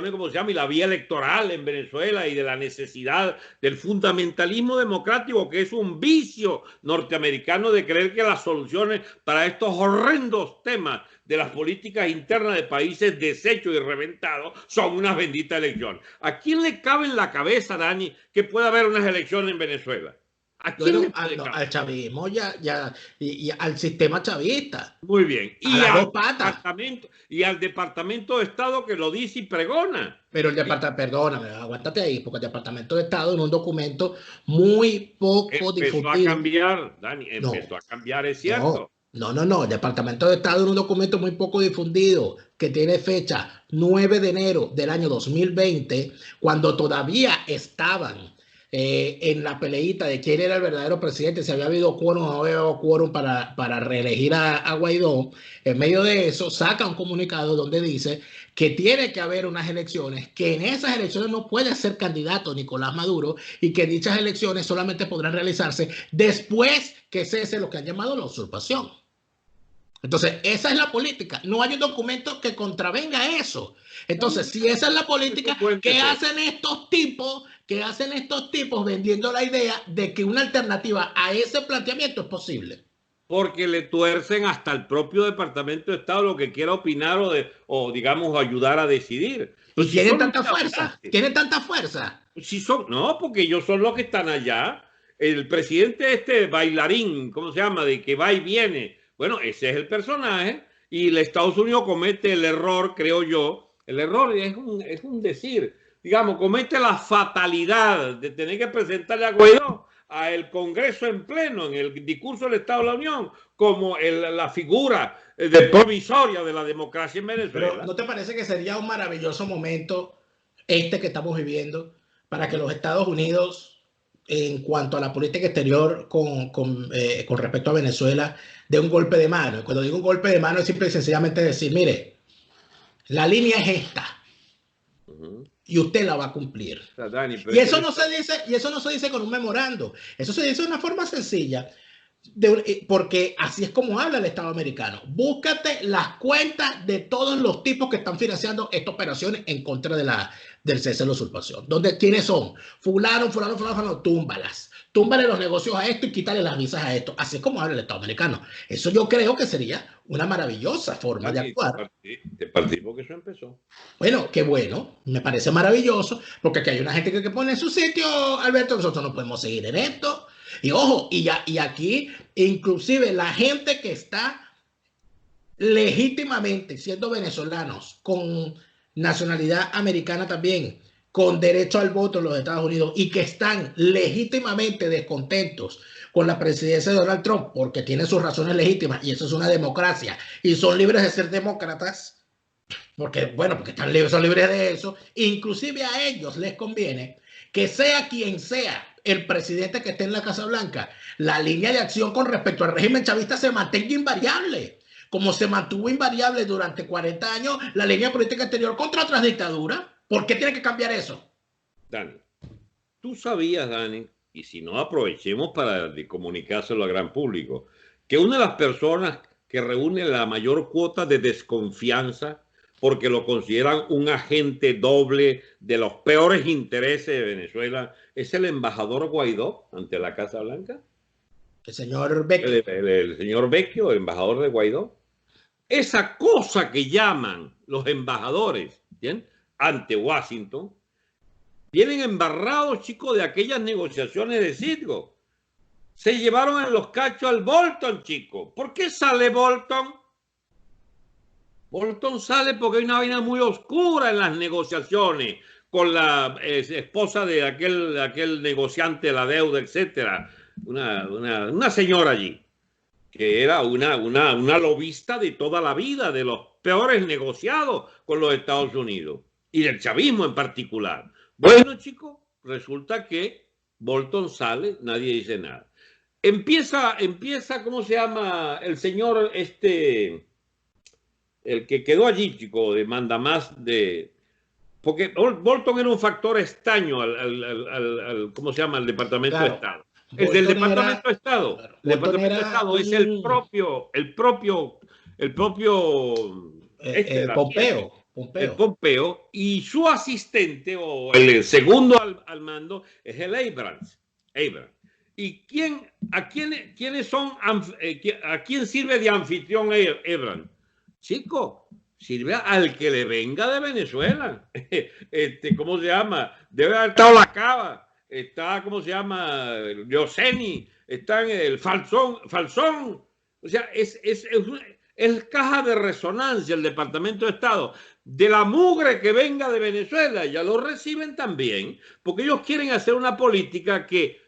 S2: como se llama, y la vía electoral en Venezuela y de la necesidad del fundamentalismo democrático, que es un vicio norteamericano de creer que las soluciones para estos horrendos temas de las políticas internas de países deshechos y reventados son unas benditas elecciones. ¿A quién le cabe en la cabeza, Dani, que pueda haber unas elecciones en Venezuela? ¿A quién le
S1: al,
S2: puede
S1: no,
S2: cambiar?
S1: al chavismo y al sistema chavista,
S2: Muy bien.
S1: a las dos patas.
S2: Y al Departamento de Estado que lo dice y pregona.
S1: Pero el departamento, perdóname, aguántate ahí, porque el Departamento de Estado en un documento muy poco
S2: Empezó a
S1: difundido.
S2: cambiar, Dani,
S1: No,
S2: empezó a cambiar, es
S1: no,
S2: cierto.
S1: no. El Departamento de Estado en un documento muy poco difundido que tiene fecha 9 de enero del año 2020, cuando todavía estaban en la peleita de quién era el verdadero presidente, si había habido quórum o no había habido quórum para reelegir a Guaidó. En medio de eso, saca un comunicado donde dice que tiene que haber unas elecciones, que en esas elecciones no puede ser candidato Nicolás Maduro y que dichas elecciones solamente podrán realizarse después que cese lo que han llamado la usurpación. Entonces, esa es la política. No hay un documento que contravenga eso. Entonces, si esa es la política, ¿qué hacen estos tipos? ¿Qué hacen estos tipos vendiendo la idea de que una alternativa a ese planteamiento es posible?
S2: Porque le tuercen hasta el propio Departamento de Estado lo que quiera opinar o digamos, ayudar a decidir.
S1: Y
S2: Entonces, si
S1: tienen
S2: son
S1: tanta
S2: muy
S1: fuerza,
S2: audaces,
S1: tienen tanta fuerza.
S2: si son, no, porque ellos son los que están allá. El presidente este bailarín, ¿cómo se llama? De que va y viene. Bueno, ese es el personaje y el Estados Unidos comete el error, creo yo. El error es un decir, digamos, comete la fatalidad de tener que presentarle a Guaidó al Congreso en pleno, en el discurso del Estado de la Unión, como la figura de provisoria de la democracia en Venezuela.
S1: Pero ¿no te parece que sería un maravilloso momento este que estamos viviendo para que los Estados Unidos, en cuanto a la política exterior con respecto a Venezuela, dé un golpe de mano? Cuando digo un golpe de mano es simple y sencillamente decir, mire, la línea es esta y usted la va a cumplir.
S2: O sea, Dani,
S1: Y eso no se dice con un memorando, eso se dice de una forma sencilla. Porque así es como habla el Estado americano. Búscate las cuentas de todos los tipos que están financiando estas operaciones en contra del cese de la usurpación. ¿Quiénes son? Fulano, túmbalas. Túmbale los negocios a esto y quítale las visas a esto. Así es como habla el Estado americano. Eso yo creo que sería una maravillosa forma de actuar.
S2: Te partí porque eso empezó.
S1: Bueno, qué bueno, me parece maravilloso, porque aquí hay una gente que pone en su sitio, Alberto, nosotros no podemos seguir en esto. Y ojo, y aquí inclusive la gente que está legítimamente siendo venezolanos, con nacionalidad americana también, con derecho al voto en los Estados Unidos y que están legítimamente descontentos con la presidencia de Donald Trump porque tienen sus razones legítimas y eso es una democracia y son libres de ser demócratas porque están libres, son libres de eso. Inclusive a ellos les conviene que sea quien sea el presidente que esté en la Casa Blanca, la línea de acción con respecto al régimen chavista se mantenga invariable, como se mantuvo invariable durante 40 años la línea política exterior contra otras dictaduras. ¿Por qué tiene que cambiar eso?
S2: Dani, tú sabías, Dani, y si no, aprovechemos para comunicárselo al gran público, que una de las personas que reúne la mayor cuota de desconfianza porque lo consideran un agente doble de los peores intereses de Venezuela, es el embajador Guaidó ante la Casa Blanca.
S1: El señor Vecchio.
S2: El señor Vecchio, el embajador de Guaidó. Esa cosa que llaman los embajadores, ¿bien?, ante Washington, vienen embarrados, chicos, de aquellas negociaciones de Citgo. Se llevaron en los cachos al Bolton, chicos. ¿Por qué sale Bolton? Bolton sale porque hay una vaina muy oscura en las negociaciones con la esposa de aquel negociante de la deuda, etcétera. Una señora allí, que era una lobista de toda la vida, de los peores negociados con los Estados Unidos y del chavismo en particular. Bueno, chicos, resulta que Bolton sale, nadie dice nada. Empieza, ¿cómo se llama? El señor el que quedó allí, chico, de mandamás de... Porque Bolton era un factor estaño ¿cómo se llama? El Departamento de Estado. El del Departamento de Estado.
S1: Claro,
S2: el Departamento de Estado es el propio
S1: Pompeo.
S2: El Pompeo, y su asistente o el segundo al mando es el Abrams. ¿Y a quién sirve de anfitrión Abrams? Chico, sirve al que le venga de Venezuela. ¿Cómo se llama? Debe haber estado la cava está, ¿cómo se llama? Leoceni, está en el Falsón. O sea, es caja de resonancia el Departamento de Estado. De la mugre que venga de Venezuela, ya lo reciben también, porque ellos quieren hacer una política que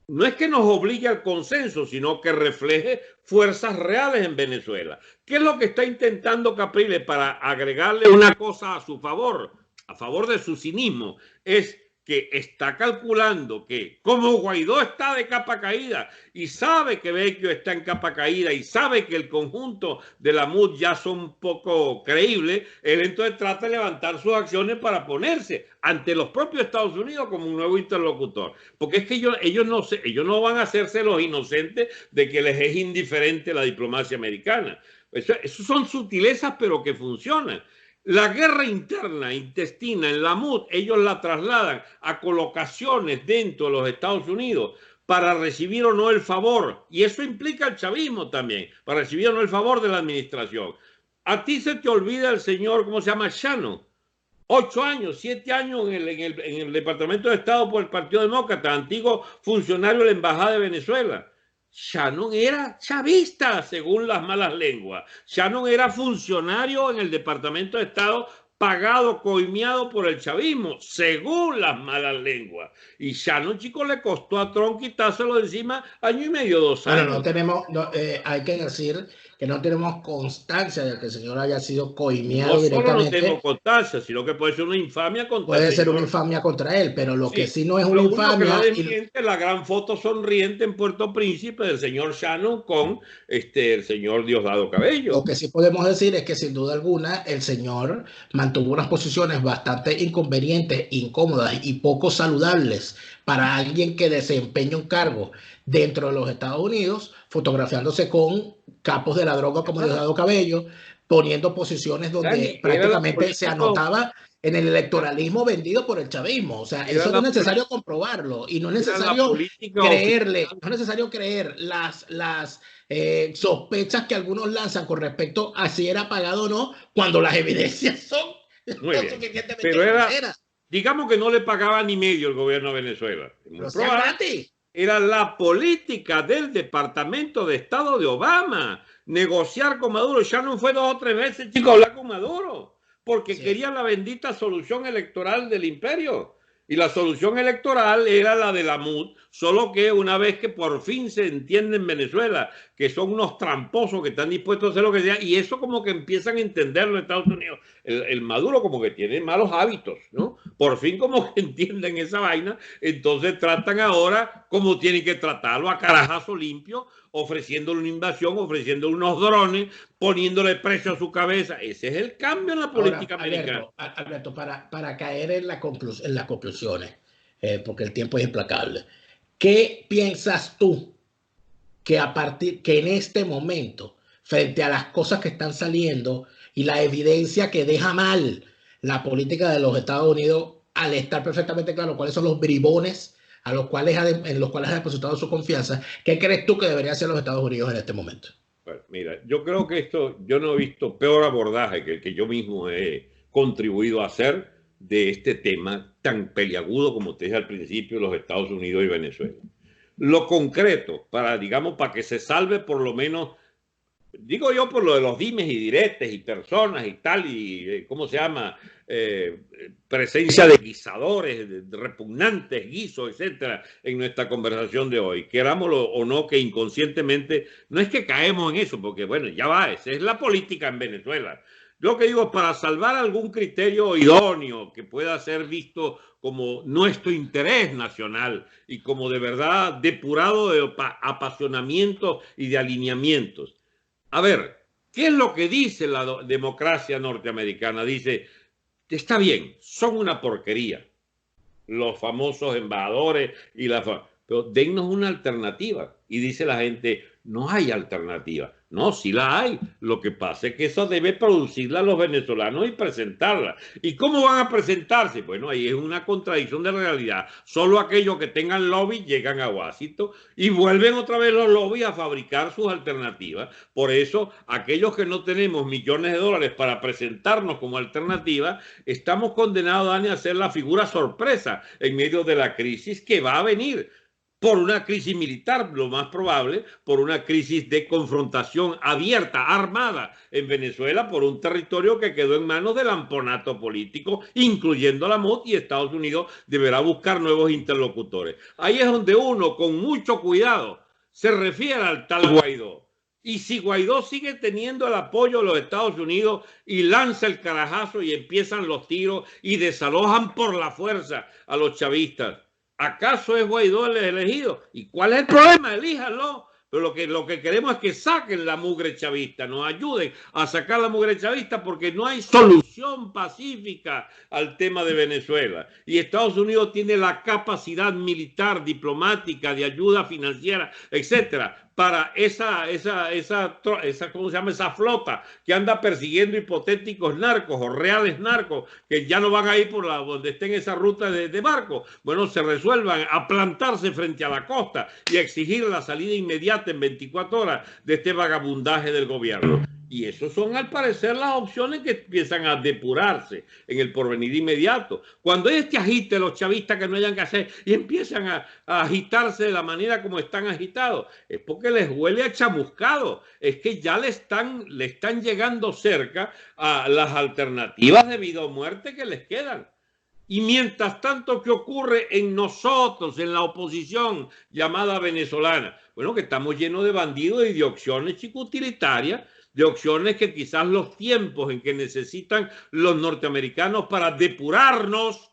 S2: no es que nos obligue al consenso, sino que refleje fuerzas reales en Venezuela. ¿Qué es lo que está intentando Capriles para agregarle una cosa a favor de su cinismo? Es que está calculando que como Guaidó está de capa caída y sabe que Vecchio está en capa caída y sabe que el conjunto de la MUD ya son poco creíbles, él entonces trata de levantar sus acciones para ponerse ante los propios Estados Unidos como un nuevo interlocutor. Porque es que ellos no van a hacerse los inocentes de que les es indiferente la diplomacia americana. Eso son sutilezas, pero que funcionan. La guerra interna, intestina, en la MUD, ellos la trasladan a colocaciones dentro de los Estados Unidos para recibir o no el favor. Y eso implica el chavismo también, para recibir o no el favor de la administración. A ti se te olvida el señor, ¿cómo se llama? Shannon. 8 años, 7 años en el Departamento de Estado por el Partido Demócrata, antiguo funcionario de la Embajada de Venezuela. Shannon era chavista, según las malas lenguas. Shannon era funcionario en el Departamento de Estado pagado, coimeado por el chavismo, según las malas lenguas. Y Shannon, chicos, le costó a Trump quitárselo de encima 1 año y medio, 2 años.
S1: Bueno, no tenemos, hay que decir que no tenemos constancia de que el señor haya sido coimeado directamente.
S2: No tenemos constancia, sino que puede ser una infamia contra
S1: puede ser una infamia contra él, pero lo que sí no es una infamia.
S2: La gran foto sonriente en Puerto Príncipe del señor Shannon con el señor Diosdado Cabello.
S1: Lo que sí podemos decir es que sin duda alguna el señor mantuvo unas posiciones bastante inconvenientes, incómodas y poco saludables para alguien que desempeña un cargo dentro de los Estados Unidos, fotografiándose con capos de la droga como Diosdado Cabello, poniendo posiciones donde prácticamente se anotaba en el electoralismo vendido por el chavismo. O sea, eso no es necesario comprobarlo y no es necesario creerle, no es necesario creer las sospechas que algunos lanzan con respecto a si era pagado o no, cuando las evidencias son
S2: suficientemente sinceras. Digamos que no le pagaba ni medio el gobierno de Venezuela. Era la política del Departamento de Estado de Obama, negociar con Maduro. Shannon fue 2 o 3 veces, chico, a hablar con Maduro, porque quería la bendita solución electoral del imperio. Y la solución electoral era la de la MUD, solo que una vez que por fin se entiende en Venezuela que son unos tramposos que están dispuestos a hacer lo que sea, y eso como que empiezan a entenderlo en Estados Unidos. El Maduro como que tiene malos hábitos, ¿no? Por fin como que entienden esa vaina, entonces tratan ahora como tienen que tratarlo, a carajazo limpio, ofreciéndole una invasión, ofreciéndole unos drones, poniéndole precio a su cabeza. Ese es el cambio en la política americana.
S1: Alberto, para caer en las conclusiones, porque el tiempo es implacable, ¿qué piensas tú que en este momento, frente a las cosas que están saliendo y la evidencia que deja mal la política de los Estados Unidos, al estar perfectamente claro cuáles son los bribones en los cuales ha depositado su confianza, ¿qué crees tú que debería hacer los Estados Unidos en este momento?
S2: Bueno, mira, yo creo que yo no he visto peor abordaje que el que yo mismo he contribuido a hacer de este tema tan peliagudo como te dije al principio, los Estados Unidos y Venezuela. Lo concreto, para que se salve por lo menos, digo yo por lo de los dimes y diretes y personas y tal, y ¿cómo se llama? Presencia de guisadores, de repugnantes guisos, etcétera, en nuestra conversación de hoy. Querámoslo o no, que inconscientemente, no es que caemos en eso, porque bueno, ya va, esa es la política en Venezuela. Yo que digo, para salvar algún criterio idóneo que pueda ser visto como nuestro interés nacional y como de verdad depurado de apasionamientos y de alineamientos. A ver, ¿qué es lo que dice la democracia norteamericana? Dice, está bien, son una porquería los famosos embajadores pero dennos una alternativa. Y dice la gente, no hay alternativa. No, sí la hay. Lo que pasa es que eso debe producirla los venezolanos y presentarla. ¿Y cómo van a presentarse? Bueno, ahí es una contradicción de realidad. Solo aquellos que tengan lobby llegan a Washington y vuelven otra vez los lobbies a fabricar sus alternativas. Por eso, aquellos que no tenemos millones de dólares para presentarnos como alternativa, estamos condenados, Dani, a ser la figura sorpresa en medio de la crisis que va a venir. Por una crisis militar, lo más probable, por una crisis de confrontación abierta, armada en Venezuela, por un territorio que quedó en manos del amponato político, incluyendo la MUD, y Estados Unidos deberá buscar nuevos interlocutores. Ahí es donde uno, con mucho cuidado, se refiere al tal Guaidó. Y si Guaidó sigue teniendo el apoyo de los Estados Unidos y lanza el carajazo y empiezan los tiros y desalojan por la fuerza a los chavistas, ¿acaso es Guaidó el elegido? ¿Y cuál es el problema? Elíjanlo. Pero lo que queremos es que saquen la mugre chavista, nos ayuden a sacar la mugre chavista, porque no hay solución pacífica al tema de Venezuela. Y Estados Unidos tiene la capacidad militar, diplomática, de ayuda financiera, etcétera, para ¿cómo se llama? Esa flota que anda persiguiendo hipotéticos narcos o reales narcos que ya no van a ir por donde estén esa ruta de barco. Bueno, se resuelvan a plantarse frente a la costa y a exigir la salida inmediata en 24 horas de este vagabundaje del gobierno. Y esos son, al parecer, las opciones que empiezan a depurarse en el porvenir inmediato. Cuando este agite, los chavistas que no hayan que hacer y empiezan a agitarse de la manera como están agitados, es porque les huele a chamuscado. Es que ya le están llegando cerca a las alternativas de vida o muerte que les quedan. Y mientras tanto, ¿qué ocurre en nosotros, en la oposición llamada venezolana? Bueno, que estamos llenos de bandidos y de opciones utilitarias, de opciones que quizás los tiempos en que necesitan los norteamericanos para depurarnos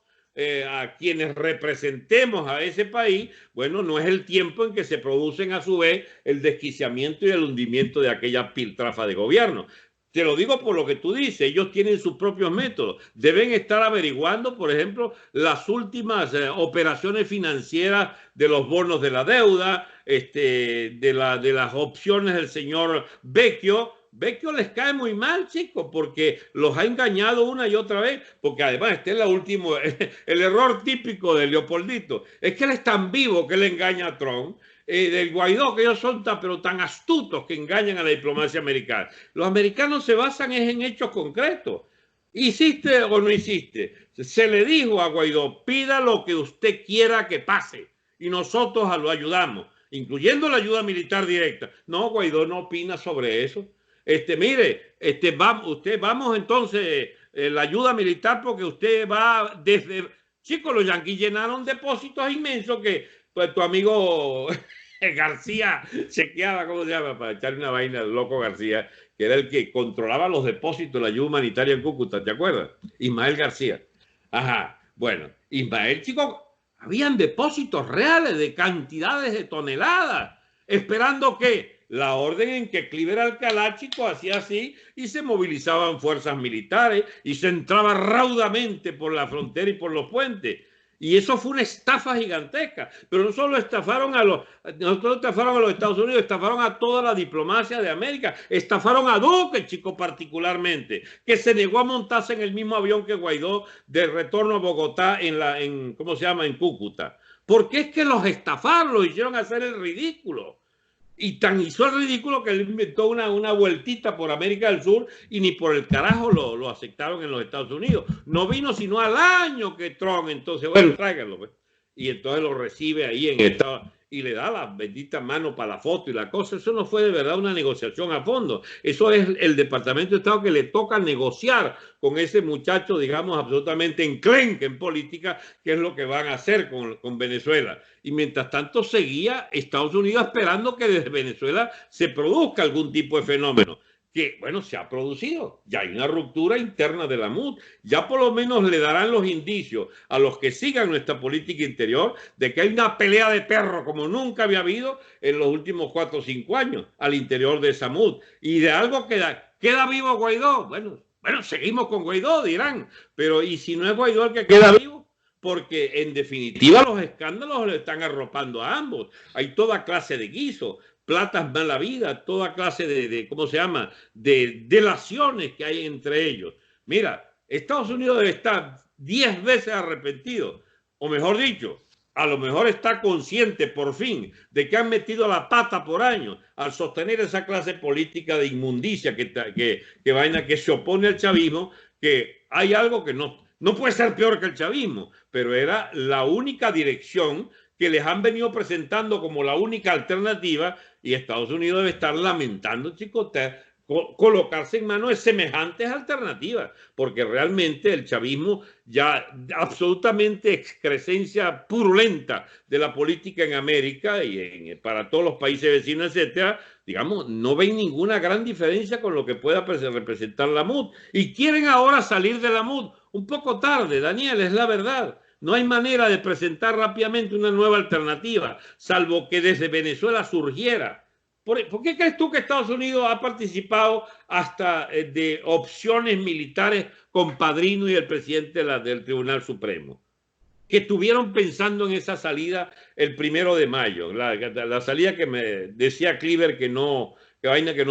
S2: a quienes representemos a ese país, bueno, no es el tiempo en que se producen a su vez el desquiciamiento y el hundimiento de aquella piltrafa de gobierno. Te lo digo por lo que tú dices, ellos tienen sus propios métodos. Deben estar averiguando, por ejemplo, las últimas operaciones financieras de los bonos de la deuda, de las opciones del señor Vecchio. Vecchio les cae muy mal, chicos, porque los ha engañado una y otra vez, porque además este es el error típico de Leopoldito, es que él es tan vivo que le engaña a Trump, del Guaidó, que ellos son pero tan astutos que engañan a la diplomacia americana. Los americanos se basan en hechos concretos. ¿Hiciste o no hiciste? Se le dijo a Guaidó, pida lo que usted quiera que pase y nosotros lo ayudamos, incluyendo la ayuda militar directa. No, Guaidó no opina sobre eso. Vamos entonces, la ayuda militar, porque usted va desde... Chicos, los yanquis llenaron depósitos inmensos que pues, tu amigo García chequeaba, ¿cómo se llama? Para echarle una vaina al loco García, que era el que controlaba los depósitos de la ayuda humanitaria en Cúcuta, ¿te acuerdas? Ismael García. Ajá, bueno, Ismael, chicos, habían depósitos reales de cantidades de toneladas, esperando que la orden en que Cliver Alcalá, chico, hacía así y se movilizaban fuerzas militares y se entraba raudamente por la frontera y por los puentes. Y eso fue una estafa gigantesca. Pero no solo estafaron a los Estados Unidos, estafaron a toda la diplomacia de América, estafaron a Duque, chico, particularmente, que se negó a montarse en el mismo avión que Guaidó de retorno a Bogotá ¿cómo se llama? En Cúcuta. Porque es que los estafaron, los hicieron hacer el ridículo. Y tan hizo el ridículo que él inventó una vueltita por América del Sur y ni por el carajo lo aceptaron en los Estados Unidos. No vino sino al año que Trump, entonces, bueno, tráiganlo, pues. Y entonces lo recibe ahí en Estados y le da la bendita mano para la foto y la cosa. Eso no fue de verdad una negociación a fondo. Eso es el Departamento de Estado que le toca negociar con ese muchacho, digamos, absolutamente enclenque en política, que es lo que van a hacer con Venezuela. Y mientras tanto seguía Estados Unidos esperando que desde Venezuela se produzca algún tipo de fenómeno. Que, bueno, se ha producido. Ya hay una ruptura interna de la MUD. Ya por lo menos le darán los indicios a los que sigan nuestra política interior de que hay una pelea de perro como nunca había habido en los últimos 4 o 5 años al interior de esa MUD. Y de algo queda vivo Guaidó. Bueno, seguimos con Guaidó, dirán. Pero ¿y si no es Guaidó el que queda vivo? porque en definitiva los escándalos le están arropando a ambos. Hay toda clase de guiso, platas mala vida, toda clase ¿cómo se llama?, de delaciones que hay entre ellos. Mira, Estados Unidos debe estar 10 veces arrepentido, o mejor dicho, a lo mejor está consciente por fin de que han metido la pata por años al sostener esa clase política de inmundicia que se opone al chavismo, que hay algo que no puede ser peor que el chavismo, pero era la única dirección que les han venido presentando como la única alternativa, y Estados Unidos debe estar lamentando, chicos, colocarse en manos de semejantes alternativas, porque realmente el chavismo, ya absolutamente excrescencia purulenta de la política en América y para todos los países vecinos, etcétera, digamos, no ven ninguna gran diferencia con lo que pueda representar la MUD, y quieren ahora salir de la MUD un poco tarde, Daniel, es la verdad. No hay manera de presentar rápidamente una nueva alternativa, salvo que desde Venezuela surgiera. ¿Por qué crees tú que Estados Unidos ha participado hasta de opciones militares con Padrino y el presidente del Tribunal Supremo? Que estuvieron pensando en esa salida el 1 de mayo, la salida que me decía Cleaver que no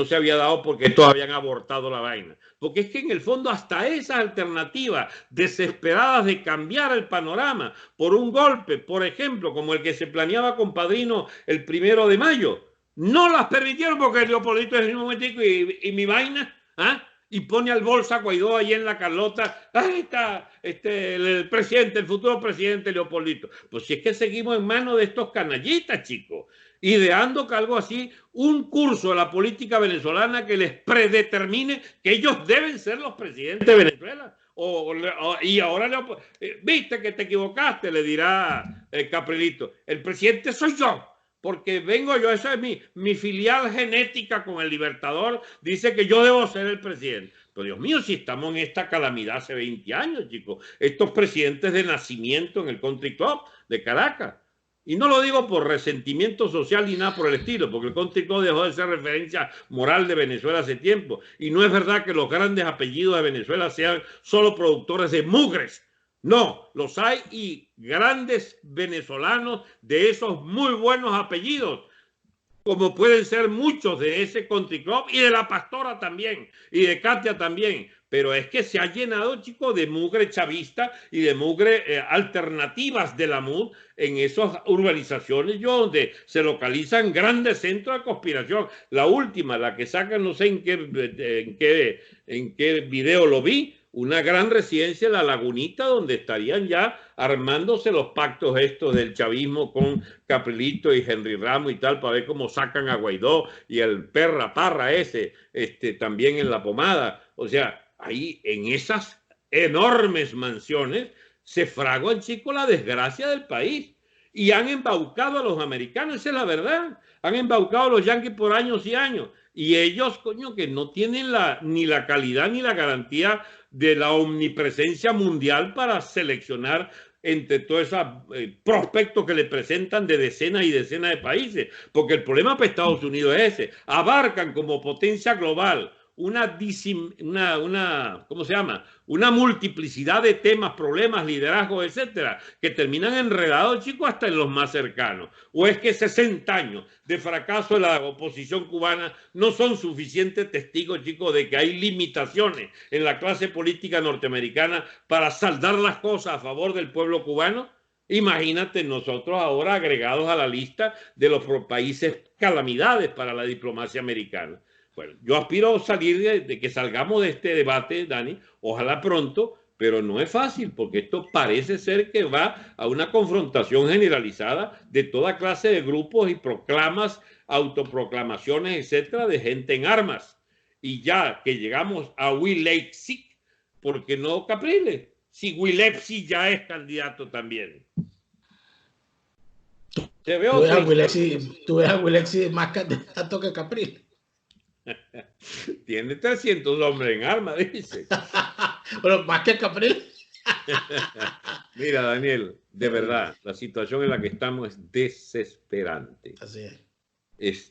S2: se había dado porque estos habían abortado la vaina. Porque es que en el fondo hasta esas alternativas desesperadas de cambiar el panorama por un golpe, por ejemplo, como el que se planeaba con Padrino el 1 de mayo, no las permitieron porque Leopoldito es el momentico y mi vaina, ¿ah? Y pone al Bolsa Guaidó ahí en la Carlota. Ahí está el presidente, el futuro presidente Leopoldito. Pues si es que seguimos en manos de estos canallitas, chicos, ideando que algo así, un curso de la política venezolana que les predetermine que ellos deben ser los presidentes de Venezuela. Y ahora, viste que te equivocaste, le dirá Caprilito. El presidente soy yo, porque vengo yo, eso es mi filial genética con el Libertador, dice que yo debo ser el presidente. Pero Dios mío, si estamos en esta calamidad hace 20 años, chicos, estos presidentes de nacimiento en el Country Club de Caracas. Y no lo digo por resentimiento social ni nada por el estilo, porque el Country Club dejó de ser referencia moral de Venezuela hace tiempo. Y no es verdad que los grandes apellidos de Venezuela sean solo productores de mugres. No, los hay, y grandes venezolanos de esos muy buenos apellidos, como pueden ser muchos de ese Country Club y de la Pastora también, y de Katia también. Pero es que se ha llenado, chicos, de mugre chavista y de mugre alternativas de la MUD en esas urbanizaciones donde se localizan grandes centros de conspiración. La última, la que sacan, no sé en qué video lo vi, una gran residencia en La Lagunita, donde estarían ya armándose los pactos estos del chavismo con Caprilito y Henry Ramos y tal, para ver cómo sacan a Guaidó y el perra parra ese también en La Pomada. O sea, ahí en esas enormes mansiones se fraguan, chicos, la desgracia del país. Y han embaucado a los americanos, esa es la verdad. Han embaucado a los yanquis por años y años. Y ellos, coño, que no tienen ni la calidad ni la garantía de la omnipresencia mundial para seleccionar entre todos esos prospectos que le presentan de decenas y decenas de países. Porque el problema para Estados Unidos es ese. Abarcan como potencia global ¿cómo se llama? Una multiplicidad de temas, problemas, liderazgos, etcétera, que terminan enredados, chicos, hasta en los más cercanos. ¿O es que 60 años de fracaso de la oposición cubana no son suficientes testigos, chicos, de que hay limitaciones en la clase política norteamericana para saldar las cosas a favor del pueblo cubano? Imagínate nosotros ahora agregados a la lista de los países calamidades para la diplomacia americana. Bueno, yo aspiro a salir de que salgamos de este debate, Dani, ojalá pronto, pero no es fácil, porque esto parece ser que va a una confrontación generalizada de toda clase de grupos y proclamas, autoproclamaciones, etcétera, de gente en armas. Y ya que llegamos a Wilepsig, ¿por qué no Capriles? Si Wilepsig ya es candidato también.
S1: ¿Tú ves a Wilepsig más candidato que Capriles?
S2: Tiene 300 hombres en armas, dice.
S1: Pero más que Capriles.
S2: Mira, Daniel, de verdad, la situación en la que estamos es desesperante.
S1: Así es.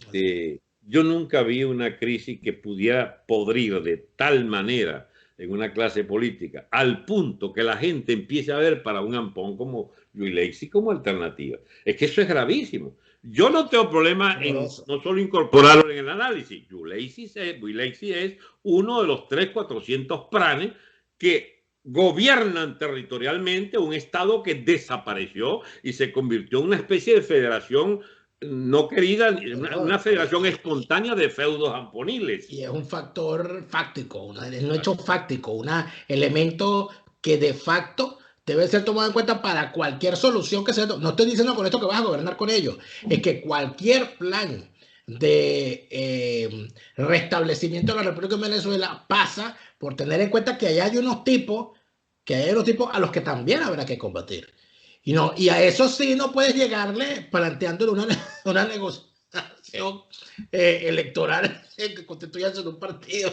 S2: Yo nunca vi una crisis que pudiera podrir de tal manera en una clase política, al punto que la gente empiece a ver para un ampón como Yuileixi como alternativa. Es que eso es gravísimo. Yo no tengo problema en no solo incorporarlo en el análisis. Yuileixi es uno de los 300-400 pranes que gobiernan territorialmente un estado que desapareció y se convirtió en una especie de federación no querida, una federación espontánea de feudos amponiles.
S1: Y es un factor fáctico, es un hecho fáctico, un elemento que de facto debe ser tomado en cuenta para cualquier solución que se tome. No estoy diciendo con esto que vas a gobernar con ellos, es que cualquier plan de restablecimiento de la República de Venezuela pasa por tener en cuenta que allá hay unos tipos a los que también habrá que combatir. Y a eso sí no puedes llegarle planteándole una negociación electoral que constituyanse en un partido.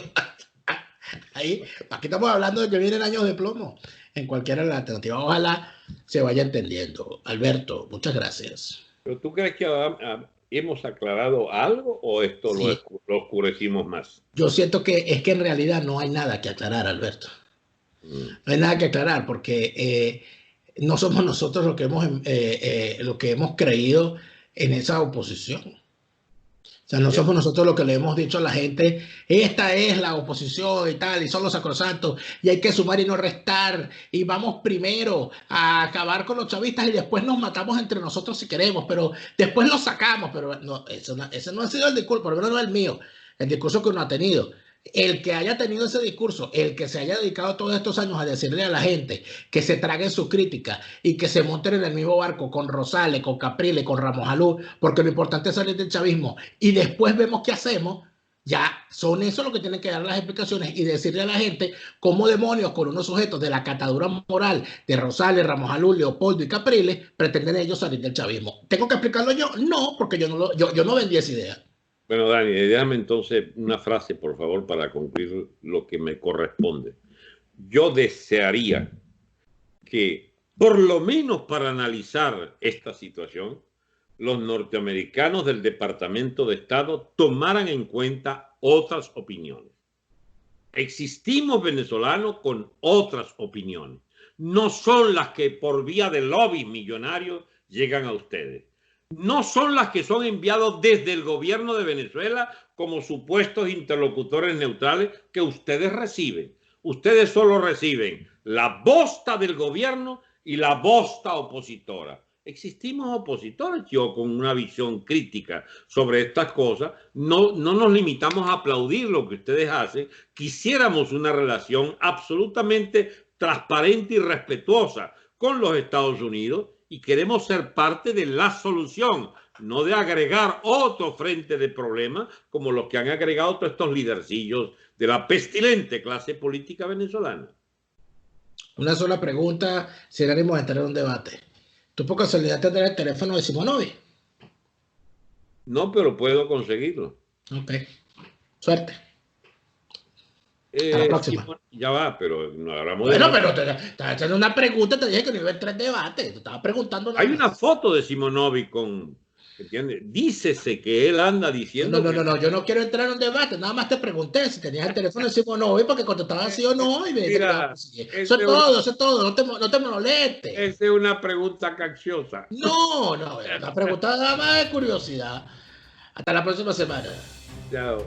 S1: Ahí, aquí estamos hablando de que vienen años de plomo en cualquiera de las alternativas. Ojalá se vaya entendiendo. Alberto, muchas gracias.
S2: ¿Pero tú crees que hemos aclarado algo o esto sí lo oscurecimos más?
S1: Yo siento que es que en realidad no hay nada que aclarar, Alberto. No hay nada que aclarar porque no somos nosotros los que hemos creído en esa oposición. O sea, no somos nosotros los que le hemos dicho a la gente, esta es la oposición y tal, y son los sacrosantos, y hay que sumar y no restar, y vamos primero a acabar con los chavistas y después nos matamos entre nosotros si queremos, pero después los sacamos. Pero no, ese no ha sido el discurso, por lo menos no el mío, el discurso que uno ha tenido. El que haya tenido ese discurso, el que se haya dedicado todos estos años a decirle a la gente que se traguen su crítica y que se monten en el mismo barco con Rosales, con Capriles, con Ramos Alú, porque lo importante es salir del chavismo y después vemos qué hacemos, ya son eso lo que tienen que dar las explicaciones y decirle a la gente cómo demonios con unos sujetos de la catadura moral de Rosales, Ramos Alú, Leopoldo y Capriles pretenden ellos salir del chavismo. ¿Tengo que explicarlo yo? No, porque yo no vendí esa idea.
S2: Bueno, Dani, déjame entonces una frase, por favor, para concluir lo que me corresponde. Yo desearía que, por lo menos para analizar esta situación, los norteamericanos del Departamento de Estado tomaran en cuenta otras opiniones. Existimos venezolanos con otras opiniones. No son las que por vía de lobbies millonarios llegan a ustedes. No son las que son enviados desde el gobierno de Venezuela como supuestos interlocutores neutrales que ustedes reciben. Ustedes solo reciben la bosta del gobierno y la bosta opositora. Existimos opositores, yo con una visión crítica sobre estas cosas, no nos limitamos a aplaudir lo que ustedes hacen. Quisiéramos una relación absolutamente transparente y respetuosa con los Estados Unidos, y queremos ser parte de la solución, no de agregar otro frente de problemas como los que han agregado todos estos lidercillos de la pestilente clase política venezolana.
S1: Una sola pregunta, sin ánimo de entrar en un debate. ¿Tú por casualidad tendrás el teléfono de Simonovic?
S2: No, pero puedo conseguirlo.
S1: Ok. Suerte. Hasta la próxima.
S2: Ya va, pero no hablamos
S1: de... Bueno, pero te estás haciendo una pregunta, te dije que no iba a entrar en debate. Te estaba preguntando nada.
S2: Hay una foto de Simonovic con... ¿Entiendes? Dícese que él anda diciendo...
S1: No, yo no quiero entrar en un debate. Nada más te pregunté si tenías el teléfono de Simonovic porque contestabas sí o no. Y
S2: mira,
S1: eso es todo. No te molestes.
S2: Esa es una pregunta capciosa.
S1: No, una pregunta nada más de curiosidad. Hasta la próxima semana.
S2: Chao.